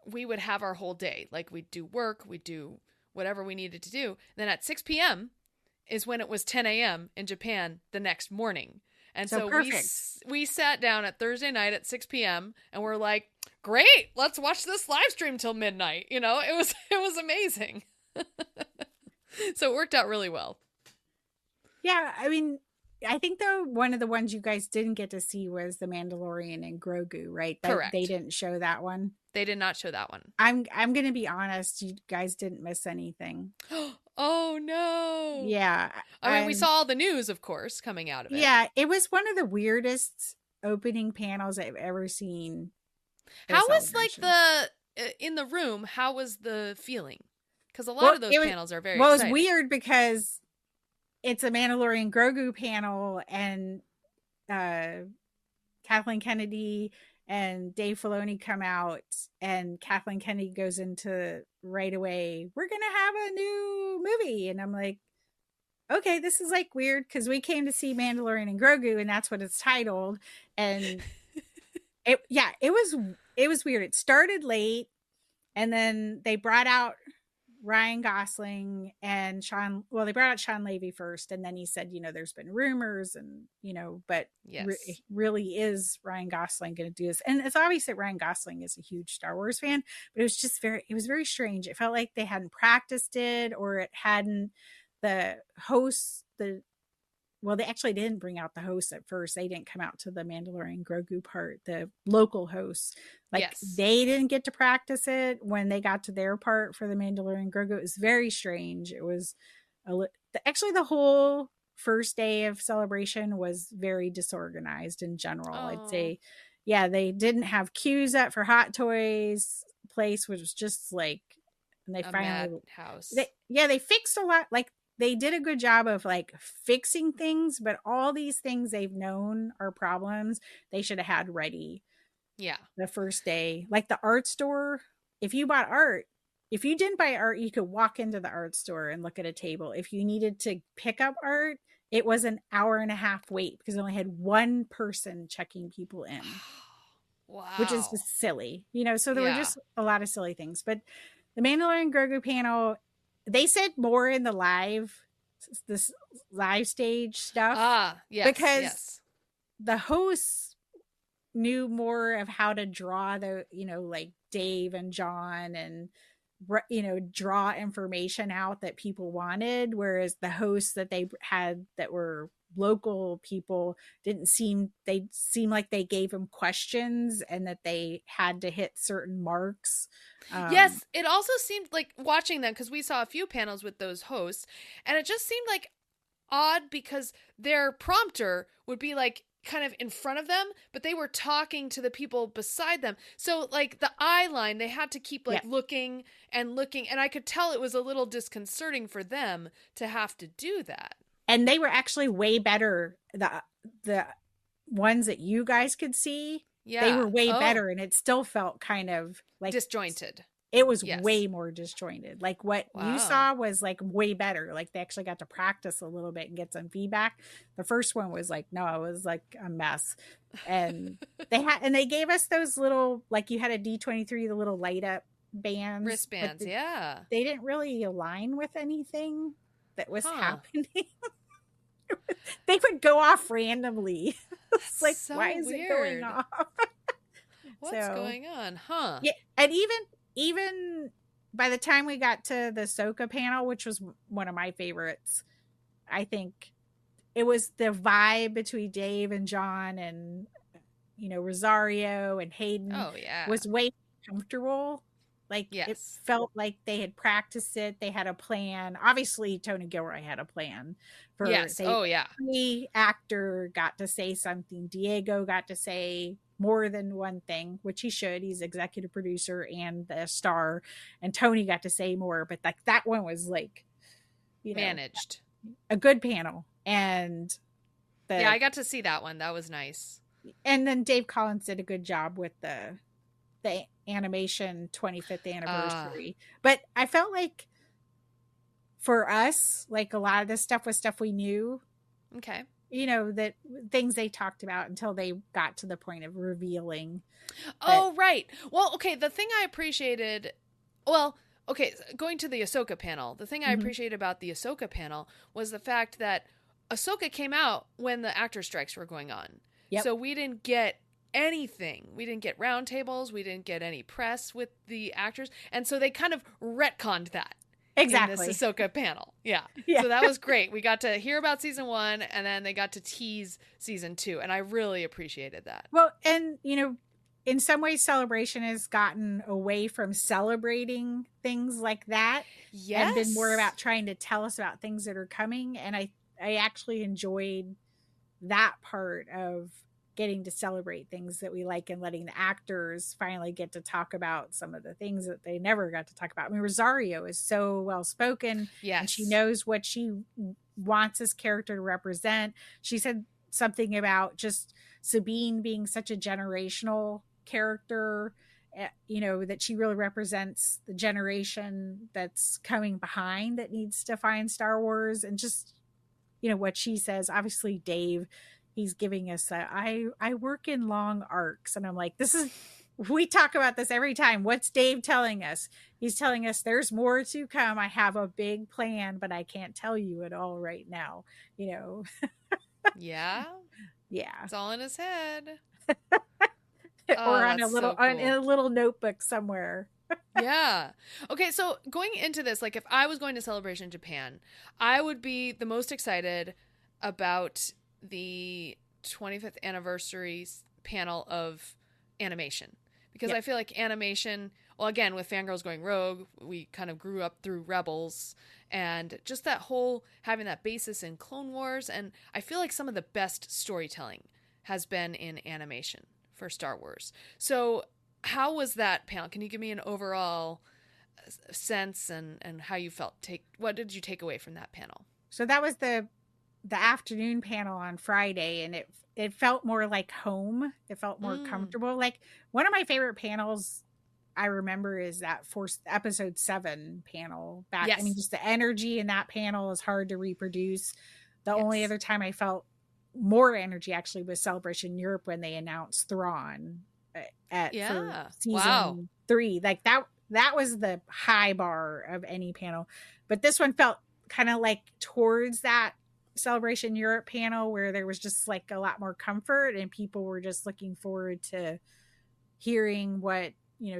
we would have our whole day. Like we'd do work, we'd do whatever we needed to do. Then at 6 p.m. is when it was 10 a.m. in Japan the next morning. And so we sat down at Thursday night at 6 p.m. and we're like, great, let's watch this live stream till midnight. You know, it was amazing. So it worked out really well. Yeah, I mean, I think though one of the ones you guys didn't get to see was The Mandalorian and Grogu, right? Correct. They didn't show that one. They did not show that one. I'm going to be honest, you guys didn't miss anything. Oh no. Yeah. I mean, we saw all the news, of course, coming out of it. Yeah, it was one of the weirdest opening panels I've ever seen. How was like in the room, how was the feeling? Because a lot of those panels are very exciting. It was weird because it's a Mandalorian Grogu panel and Kathleen Kennedy and Dave Filoni come out and Kathleen Kennedy goes into right away, we're going to have a new movie. And I'm like, okay, this is like weird because we came to see Mandalorian and Grogu and that's what it's titled. And it was weird. It started late and then they brought out Ryan Gosling and they brought out Sean Levy first. And then he said, there's been rumors and, but yes. Really is Ryan Gosling going to do this? And it's obvious that Ryan Gosling is a huge Star Wars fan, but it was very strange. It felt like they hadn't practiced it or it hadn't the hosts, they actually didn't bring out the hosts at first. They didn't come out to the Mandalorian Grogu part, the local hosts. They didn't get to practice it when they got to their part for the Mandalorian Grogu. It was very strange. It was actually the whole first day of Celebration was very disorganized in general. I'd say, yeah, they didn't have queues up for Hot Toys place, which was just like, and they finally madhouse. They fixed a lot. Like they did a good job of like fixing things, but all these things they've known are problems they should have had ready. Yeah. The first day, like the art store, if you bought art, if you didn't buy art, you could walk into the art store and look at a table. If you needed to pick up art, it was an hour and a half wait because they only had one person checking people in. Wow. Which is just silly, so there were just a lot of silly things. But the Mandalorian Grogu panel, they said more in this live stage stuff. Yes. Because the hosts knew more of how to draw like Dave and John and, draw information out that people wanted. Whereas the hosts that they had that were local people seemed like they gave them questions and that they had to hit certain marks. Yes, it also seemed like watching them, because we saw a few panels with those hosts, and it just seemed like odd because their prompter would be like kind of in front of them, but they were talking to the people beside them. So like the eye line, they had to keep looking, and I could tell it was a little disconcerting for them to have to do that. And they were actually way better. The ones that you guys could see, they were way better, and it still felt kind of like disjointed. It was way more disjointed. Like what you saw was like way better. Like they actually got to practice a little bit and get some feedback. The first one was like, no, it was like a mess. And they gave us those little, like you had a D23, the little light up bands. Wristbands, They didn't really align with anything that was happening. They would go off randomly. It's like, so why is it going off? What's going on? Huh? Yeah, and even by the time we got to the Ahsoka panel, which was one of my favorites, I think it was the vibe between Dave and John and Rosario and Hayden. Was way comfortable. Like it felt like they had practiced it. They had a plan. Obviously, Tony Gilroy had a plan. The actor got to say something. Diego got to say more than one thing, which he should. He's executive producer and the star, and Tony got to say more, but like that one was like, managed, a good panel. And yeah, I got to see that one. That was nice. And then Dave Collins did a good job with the animation 25th anniversary. But I felt like for us, like a lot of this stuff was stuff we knew. Okay. That things they talked about until they got to the point of revealing. Oh, right. Well, okay. The thing I appreciated, going to the Ahsoka panel, the thing I appreciated about the Ahsoka panel was the fact that Ahsoka came out when the actor strikes were going on. Yep. So we didn't get anything. We didn't get roundtables. We didn't get any press with the actors. And so they kind of retconned that. Exactly. In this Ahsoka panel. Yeah. So that was great. We got to hear about season 1 and then they got to tease season 2. And I really appreciated that. Well, and, in some ways, Celebration has gotten away from celebrating things like that. Yes. And been more about trying to tell us about things that are coming. And I actually enjoyed that part of getting to celebrate things that we like and letting the actors finally get to talk about some of the things that they never got to talk about. I mean, Rosario is so well spoken. Yes. And she knows what she wants this character to represent. She said something about just Sabine being such a generational character, that she really represents the generation that's coming behind that needs to find Star Wars. And just, what she says, obviously Dave, he's giving us I work in long arcs. And I'm like, we talk about this every time. What's Dave telling us? He's telling us there's more to come. I have a big plan, but I can't tell you it all right now. Yeah. Yeah. It's all in his head. Or on a little notebook somewhere. Yeah. Okay, so going into this, like if I was going to Celebration Japan, I would be the most excited about the 25th anniversary panel of animation. Because I feel like animation, well, again, with Fangirls Going Rogue, we kind of grew up through Rebels and just that whole having that basis in Clone Wars. And I feel like some of the best storytelling has been in animation for Star Wars. So how was that panel? Can you give me an overall sense and how you felt? What did you take away from that panel? So that was the afternoon panel on Friday, and it felt more like home. It felt more comfortable. Like one of my favorite panels I remember is that episode 7 panel back. Yes. I mean, just the energy in that panel is hard to reproduce. The only other time I felt more energy actually was Celebration Europe when they announced Thrawn for season 3. Like that was the high bar of any panel. But this one felt kind of like towards that Celebration Europe panel where there was just like a lot more comfort and people were just looking forward to hearing what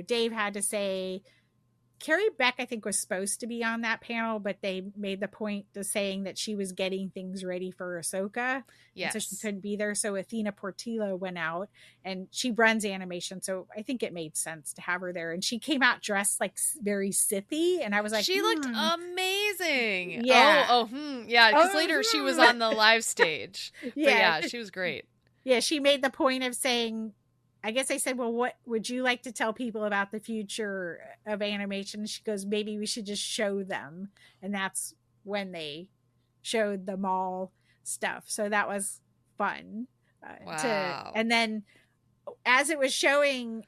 Dave had to say. Carrie Beck, I think, was supposed to be on that panel, but they made the point of saying that she was getting things ready for Ahsoka. Yes. So she couldn't be there. So Athena Portillo went out and she runs animation. So I think it made sense to have her there. And she came out dressed like very Sithy. And I was like, she looked amazing. Yeah. Yeah. Because later she was on the live stage. Yeah. But she was great. Yeah. She made the point of saying, I guess I said, well, what would you like to tell people about the future of animation? And she goes, maybe we should just show them. And that's when they showed the mall stuff. So that was fun. Wow. And then as it was showing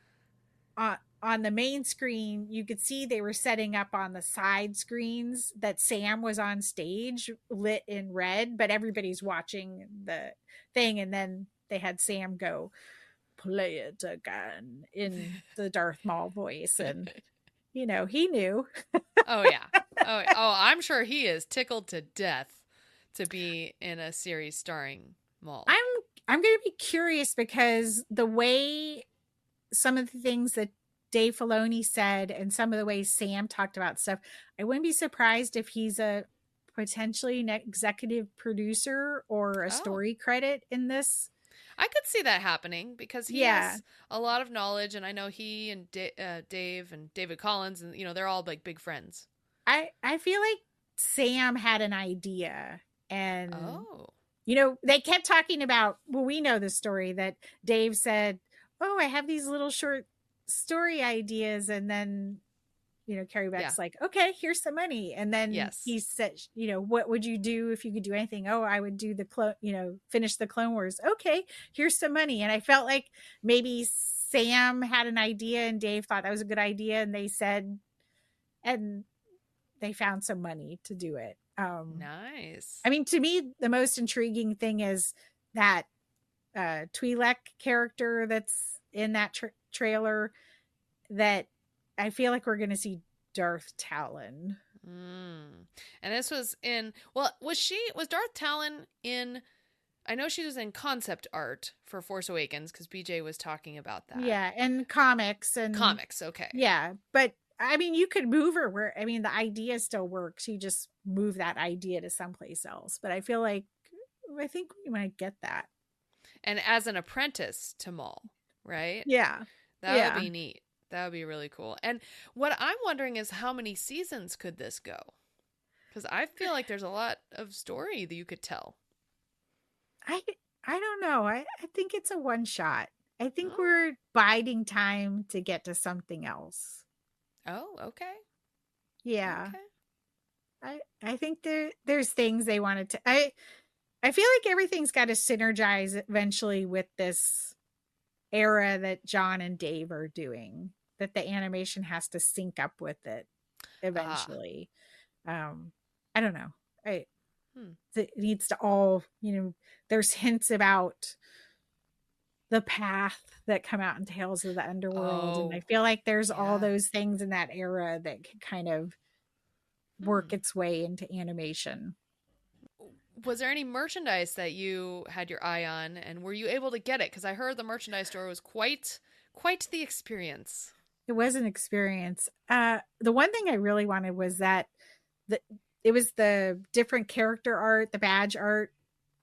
on the main screen, you could see they were setting up on the side screens that Sam was on stage lit in red, but everybody's watching the thing. And then they had Sam go, play it again in the Darth Maul voice. And, he knew. Oh, yeah. Oh, I'm sure he is tickled to death to be in a series starring Maul. I'm going to be curious because the way some of the things that Dave Filoni said and some of the ways Sam talked about stuff, I wouldn't be surprised if he's a potentially an executive producer or a story credit in this. I could see that happening because he has a lot of knowledge, and I know he and Dave and David Collins, and they're all like big friends. I feel like Sam had an idea, and they kept talking about. Well, we know the story that Dave said, oh, I have these little short story ideas. And then, Carrie Beck's like, okay, here's some money. And then he said, what would you do if you could do anything? Oh, I would do finish the Clone Wars. Okay, here's some money. And I felt like maybe Sam had an idea and Dave thought that was a good idea. And they said, and they found some money to do it. Nice. I mean, to me, the most intriguing thing is that Twi'lek character that's in that trailer, that I feel like we're going to see Darth Talon. And this was was Darth Talon in, I know she was in concept art for Force Awakens because BJ was talking about that. Yeah, and comics. Okay. Yeah, but I mean, you could move her the idea still works. You just move that idea to someplace else. But I think we might get that. And as an apprentice to Maul, right? Yeah. That would be neat. That would be really cool. And what I'm wondering is how many seasons could this go? Because I feel like there's a lot of story that you could tell. I don't know. I think it's a one shot. I think we're biding time to get to something else. Oh, okay. Yeah. Okay. I think there's things they wanted to. I feel like everything's got to synergize eventually with this era that John and Dave are doing, that the animation has to sync up with it eventually. I don't know. It needs to all, there's hints about the path that come out in Tales of the Underworld. And I feel like there's all those things in that era that can kind of work its way into animation. Was there any merchandise that you had your eye on, and were you able to get it? Because I heard the merchandise store was quite the experience. It was an experience. The one thing I really wanted was that it was the different character art, the badge art,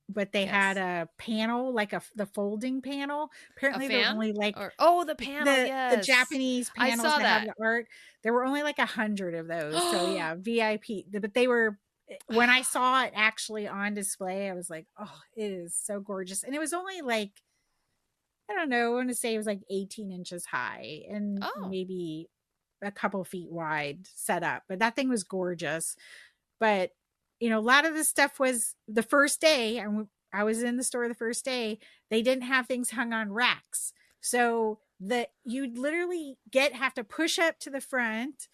but they had a panel, like the folding panel. Apparently there were only like the panel, the Japanese panels that have the art. There were only like 100 of those. So yeah, VIP. But they were, when I saw it actually on display, I was like, oh, it is so gorgeous. And it was only like, I don't know, I want to say it was like 18 inches high and maybe a couple feet wide set up. But that thing was gorgeous. But, a lot of the stuff was the first day, and I was in the store the first day, they didn't have things hung on racks. So you'd literally have to push up to the front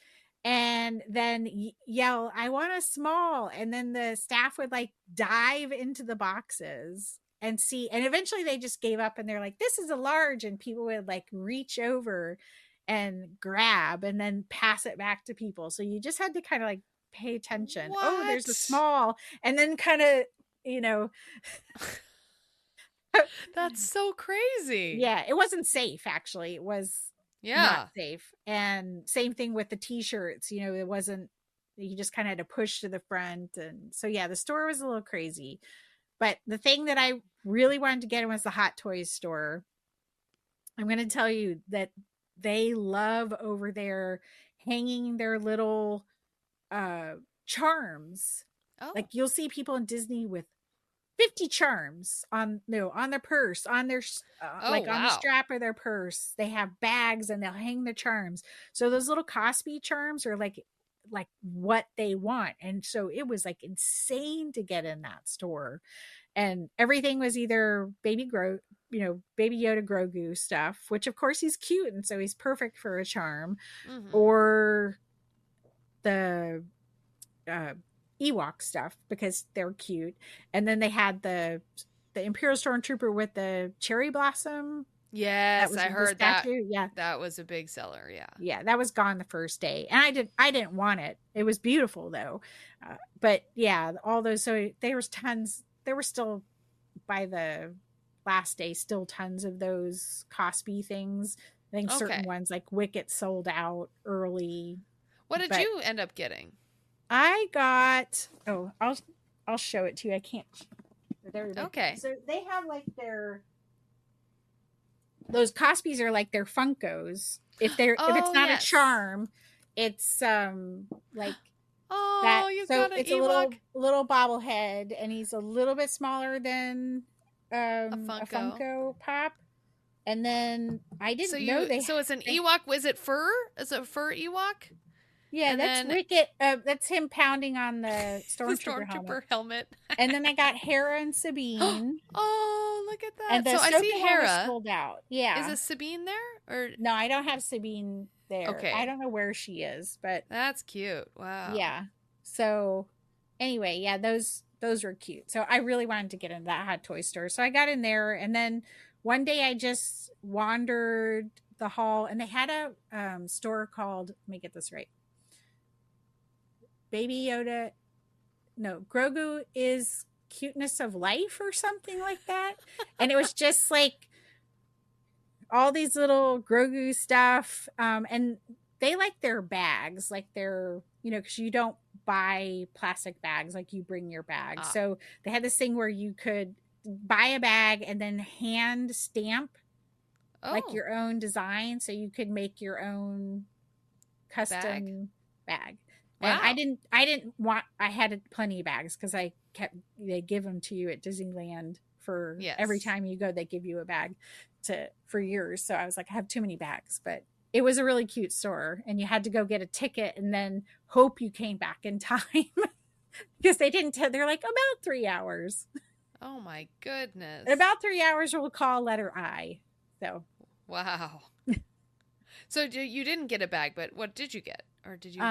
and then yell, I want a small. And then the staff would like dive into the boxes and see. And eventually they just gave up and they're like, this is a large. And people would like reach over and grab and then pass it back to people. So you just had to kind of like pay attention. What? Oh, there's a small. And then kind of, That's so crazy. Yeah, it wasn't safe, actually. It was not safe. And same thing with the t-shirts, it wasn't, you just kind of had to push to the front. And so, yeah, the store was a little crazy. But the thing that I really wanted to get was the Hot Toys store. I'm going to tell you that they love over there hanging their little charms. Like you'll see people in Disney with 50 charms on their purse, on their on the strap of their purse. They have bags and they'll hang the charms. So those little Cosby charms are like what they want. And so it was like insane to get in that store. And everything was either Baby Yoda Grogu stuff, which of course he's cute and so he's perfect for a charm, or the Ewok stuff because they're cute. And then they had the Imperial Stormtrooper with the cherry blossom. Yes, I heard that. Yeah, that was a big seller. Yeah, that was gone the first day, and I didn't want it. It was beautiful though, but yeah, all those. So there was tons. There were still by the last day still tons of those Cosby things. I think certain ones like Wicket sold out early. What did you end up getting? I got. Oh, I'll show it to you. I can't. There. Okay. So they have like those Cosbys are like their Funkos. If it's not a charm, it's like that. You so got an it's Ewok? a little bobblehead, and he's a little bit smaller than a Funko Pop, And then I didn't know they. So it's an Ewok. Was it fur? Is it fur Ewok? Yeah, and that's then, Wicket. That's him pounding on the Stormtrooper helmet. And then I got Hera and Sabine. Oh, look at that! And so I see Hera pulled out. Yeah, is Sabine there or no? I don't have Sabine there. Okay, I don't know where she is, but that's cute. Wow. Yeah. So anyway, yeah, those were cute. So I really wanted to get into that Hot Toy store. So I got in there, and then one day I just wandered the hall, and they had a store called, let me get this right, Baby Yoda, no, Grogu is Cuteness of Life or something like that. And it was just like all these little Grogu stuff. And they like their bags, like they're, because you don't buy plastic bags, like you bring your bag. So they had this thing where you could buy a bag and then hand stamp like your own design. So you could make your own custom bag. Wow. And I had plenty of bags because they give them to you at Disneyland for every time you go, they give you a bag for yours. So I was like, I have too many bags, but it was a really cute store, and you had to go get a ticket and then hope you came back in time because they didn't they're like about 3 hours. Oh my goodness. In about 3 hours we'll call letter I. So. Wow. So you didn't get a bag, but what did you get? Or did you?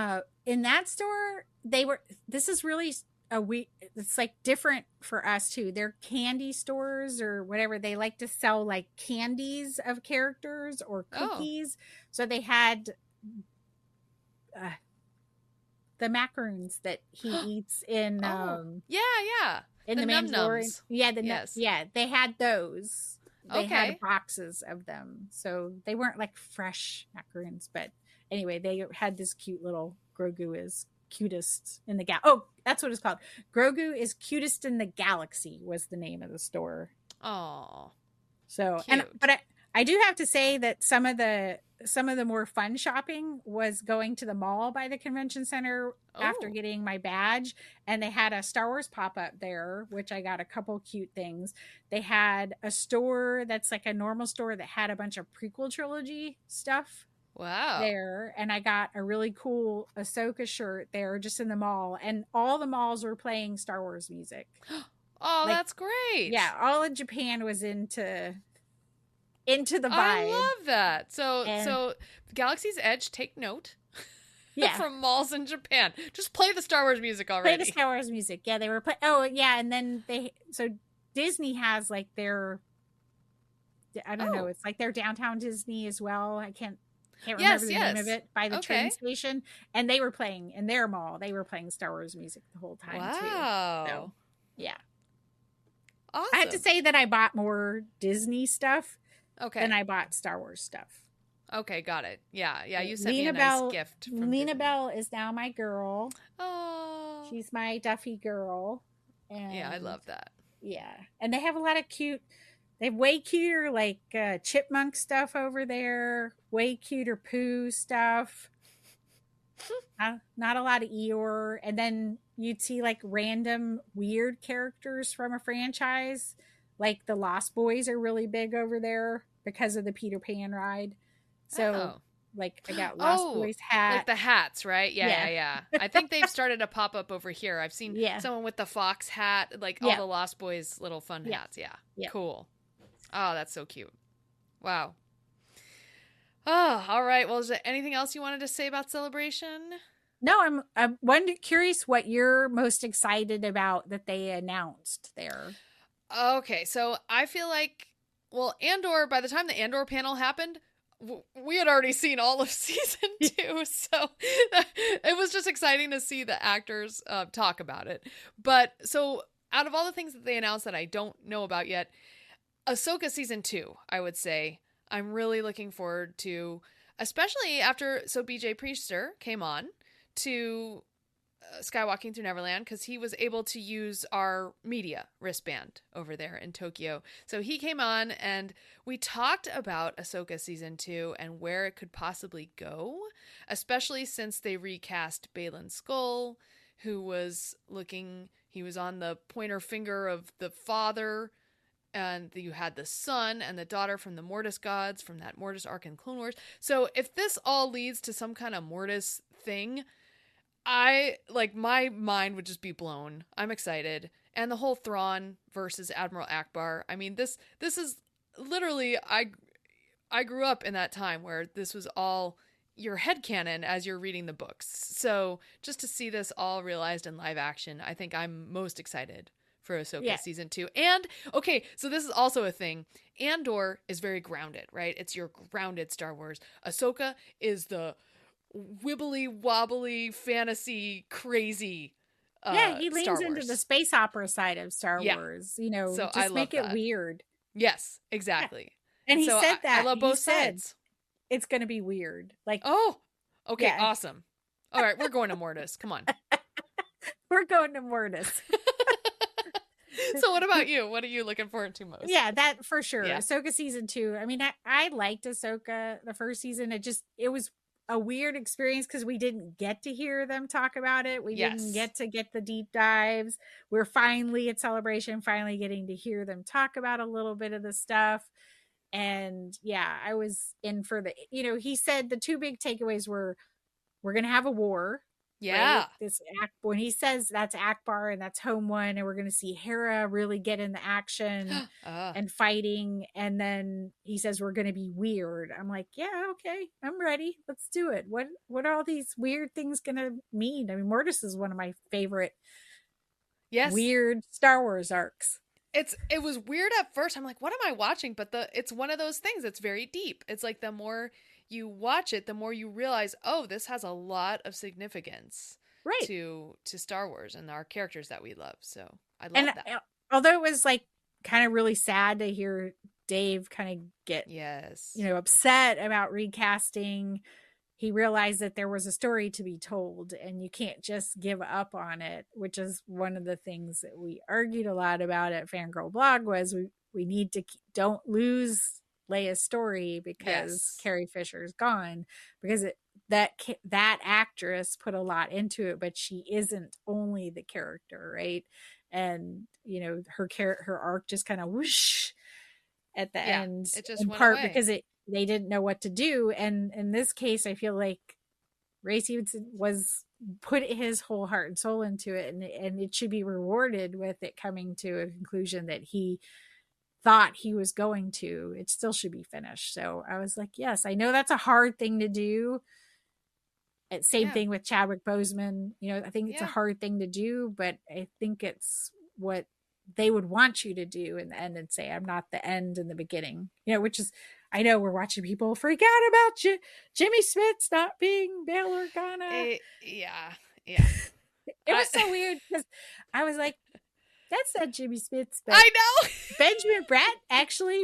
In that store, this is really it's like different for us too. They're candy stores or whatever. They like to sell like candies of characters or cookies. So they had the macaroons that he eats in in the Mandalorian. Yeah, they had those. They had boxes of them. So they weren't like fresh macaroons, but anyway, they had this cute little Grogu is cutest in the that's what it's called. Grogu is cutest in the galaxy was the name of the store. Oh, so cute. But I do have to say that some of the more fun shopping was going to the mall by the convention center after getting my badge, and they had a Star Wars pop-up there, which I got a couple cute things. They had a store that's like a normal store that had a bunch of prequel trilogy stuff. Wow. There, and I got a really cool Ahsoka shirt there just in the mall, and all the malls were playing Star Wars music. Oh, that's great. Yeah, all of Japan was into the vibe. I love that. So Galaxy's Edge, take note. Yeah. From malls in Japan. Just play the Star Wars music already. Play the Star Wars music. Yeah, they were and then Disney has like their, I don't know, it's like their downtown Disney as well. I can't remember the name of it, by the train station. And they were playing in their mall. They were playing Star Wars music the whole time too. So, yeah. Awesome. I have to say that I bought more Disney stuff than I bought Star Wars stuff. Okay, got it. Yeah. You sent me a nice gift from Lena Disney. Bell is now my girl. Oh. She's my Duffy girl. And yeah, I love that. Yeah. And they have a lot of they have way cuter like chipmunk stuff over there. Way cuter Pooh stuff. Not a lot of Eeyore. And then you'd see like random weird characters from a franchise. Like the Lost Boys are really big over there because of the Peter Pan ride. So like I got Lost Boys hat. Like the hats, right? Yeah. I think they've started a pop-up over here. I've seen someone with the fox hat, like all the Lost Boys little fun hats. Yeah. Cool. Oh, that's so cute. Wow. Oh, all right. Well, is there anything else you wanted to say about Celebration? No, I'm curious what you're most excited about that they announced there. Okay, so I feel like, Andor, by the time the Andor panel happened, we had already seen all of season 2, so it was just exciting to see the actors talk about it. But so out of all the things that they announced that I don't know about yet, Ahsoka season 2, I would say I'm really looking forward to, especially after BJ Priester came on to Skywalking Through Neverland, because he was able to use our media wristband over there in Tokyo. So he came on and we talked about Ahsoka season 2 and where it could possibly go, especially since they recast Baylan Skoll, who was he was on the pointer finger of the father and you had the son and the daughter from the Mortis gods from that Mortis arc in Clone Wars. So if this all leads to some kind of Mortis thing, my mind would just be blown. I'm excited. And the whole Thrawn versus Admiral Akbar. I mean, this is literally, I grew up in that time where this was all your headcanon as you're reading the books. So just to see this all realized in live action, I think I'm most excited for Ahsoka season 2. And okay, so this is also a thing. Andor is very grounded, right? It's your grounded Star Wars. Ahsoka is the wibbly wobbly fantasy crazy. He leans into the space opera side of Star Wars. You know, so just I love make it that. weird. Yes, exactly. Yeah. And he said that. I love both sides. It's going to be weird. Like, oh, okay, awesome. All right, we're going to Mortis. Come on. We're going to Mortis. So what about you? What are you looking forward to most? Yeah, that for sure. Yeah. Ahsoka season 2. I mean, I liked Ahsoka the first season. It was a weird experience because we didn't get to hear them talk about it. We didn't get to get the deep dives. We're finally at Celebration, finally getting to hear them talk about a little bit of the stuff. And yeah, I was in for the, he said the two big takeaways were, we're going to have a war. Yeah. Right? When he says that's Akbar and that's Home One, and we're going to see Hera really get in the action and fighting. And then he says we're going to be weird. I'm like, yeah, okay, I'm ready. Let's do it. What are all these weird things going to mean? I mean, Mortis is one of my favorite weird Star Wars arcs. It was weird at first. I'm like, what am I watching? But it's one of those things that's very deep. It's like the more you watch it, the more you realize, oh, this has a lot of significance to Star Wars and our characters that we love. So I love that. Although it was like kind of really sad to hear Dave kind of get upset about recasting, he realized that there was a story to be told and you can't just give up on it, which is one of the things that we argued a lot about at Fangirl Blog was we need to don't lose Leia's story because Carrie Fisher's gone, because that actress put a lot into it, but she isn't only the character, right? And her arc just kind of whoosh at the end, it just in went part away. because they didn't know what to do. And in this case, I feel like Ray Stevenson was put his whole heart and soul into it, and it should be rewarded with it coming to a conclusion that he thought he was going to. It still should be finished. So I was like, yes, I know that's a hard thing to do. Same thing with Chadwick Boseman. I think it's a hard thing to do, but I think it's what they would want you to do in the end and say, I'm not the end and the beginning, which is, I know we're watching people freak out about Jimmy Smits not being Bail Organa. Yeah. It was so weird because I was like, that's not Jimmy Smits, but I know Benjamin Bratt actually,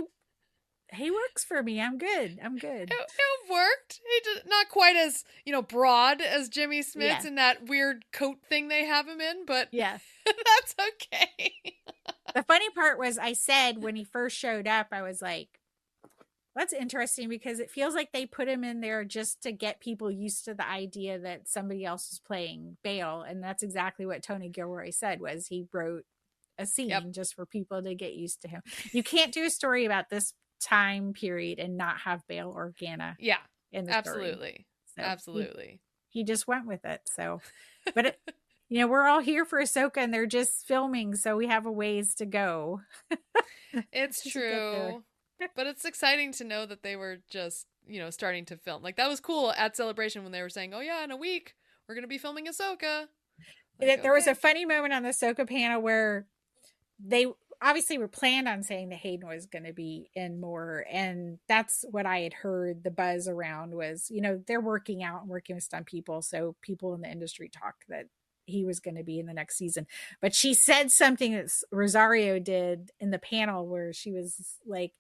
he works for me. I'm good. It worked. He just not quite as broad as Jimmy Smits in that weird coat thing they have him in, but that's okay. The funny part was I said when he first showed up, I was like, that's interesting because it feels like they put him in there just to get people used to the idea that somebody else is playing Bail, and that's exactly what Tony Gilroy said. Was he wrote a scene just for people to get used to him. You can't do a story about this time period and not have Bail Organa. Yeah, in the absolutely, so absolutely. He just went with it. So, but we're all here for Ahsoka, and they're just filming, so we have a ways to go. It's true, but it's exciting to know that they were just starting to film. Like that was cool at Celebration when they were saying, "Oh yeah, in a week we're going to be filming Ahsoka." Like, there was a funny moment on the Ahsoka panel where they obviously were planned on saying that Hayden was going to be in more. And that's what I had heard the buzz around was, they're working out and working with stunt people. So people in the industry talk that he was going to be in the next season. But she said something that Rosario did in the panel where she was like,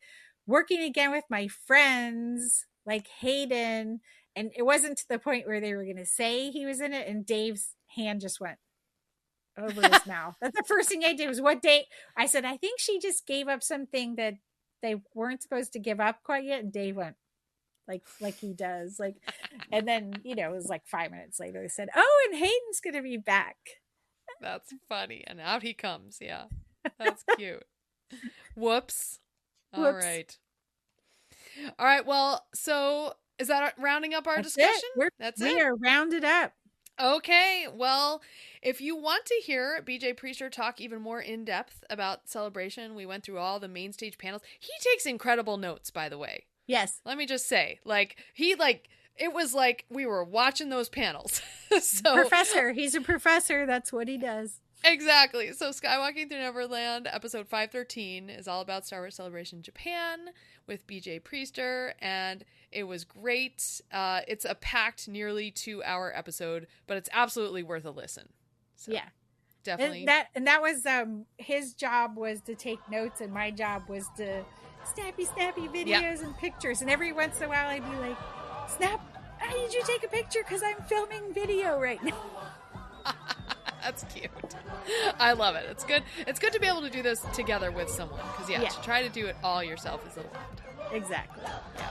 working again with my friends, like Hayden. And it wasn't to the point where they were going to say he was in it. And Dave's hand just went over his mouth. That's the first thing I did was what Dave, I said, I think she just gave up something that they weren't supposed to give up quite yet. And Dave went like he does. And then, it was like 5 minutes later, they said, oh, and Hayden's going to be back. That's funny. And out he comes. Yeah. That's cute. Whoops. All Whoops. right. All right. Well, so is that rounding up our discussion? We are rounded up. Okay. Well, if you want to hear BJ Priester talk even more in depth about Celebration, we went through all the main stage panels. He takes incredible notes, by the way. Yes. Let me just say, it was like we were watching those panels. So Professor. He's a professor. That's what he does. Exactly. So Skywalking Through Neverland, episode 513, is all about Star Wars Celebration Japan with BJ Priester, and it was great. It's a packed, nearly 2-hour episode, but it's absolutely worth a listen. So, yeah. Definitely. And that was his job was to take notes, and my job was to snappy videos and pictures. And every once in a while I'd be like, Snap, I need you to take a picture because I'm filming video right now. That's cute. I love it. It's good. It's good to be able to do this together with someone because to try to do it all yourself is a lot. Exactly. Yeah.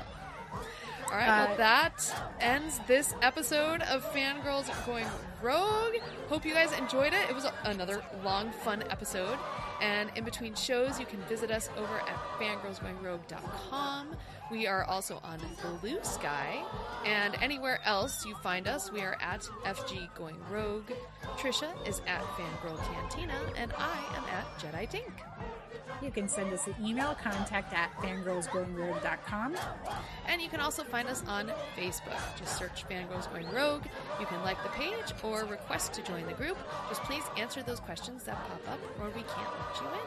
All right. Well, that ends this episode of Fangirls Going Rogue. Hope you guys enjoyed it. It was another long, fun episode. And in between shows, you can visit us over at fangirlsgoingrogue.com. We are also on Blue Sky. And anywhere else you find us, we are at FG Going Rogue. Tricia is at Fangirl Cantina. And I am at Jedi Dink. You can send us an email, contact at fangirlsgoingrogue.com. And you can also find us on Facebook. Just search Fangirls Going Rogue. You can like the page or request to join the group. Just please answer those questions that pop up or we can't let you in.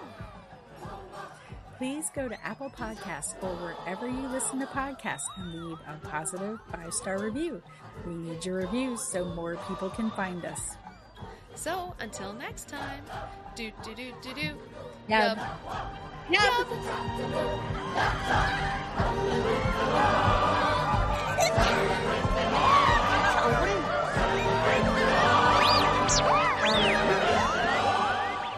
Please go to Apple Podcasts or wherever you listen to podcasts and leave a positive 5-star review. We need your reviews so more people can find us. So, until next time, do. Yep.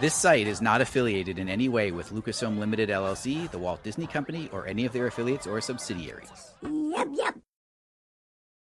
This site is not affiliated in any way with Lucasfilm Limited LLC, the Walt Disney Company, or any of their affiliates or subsidiaries. Yep.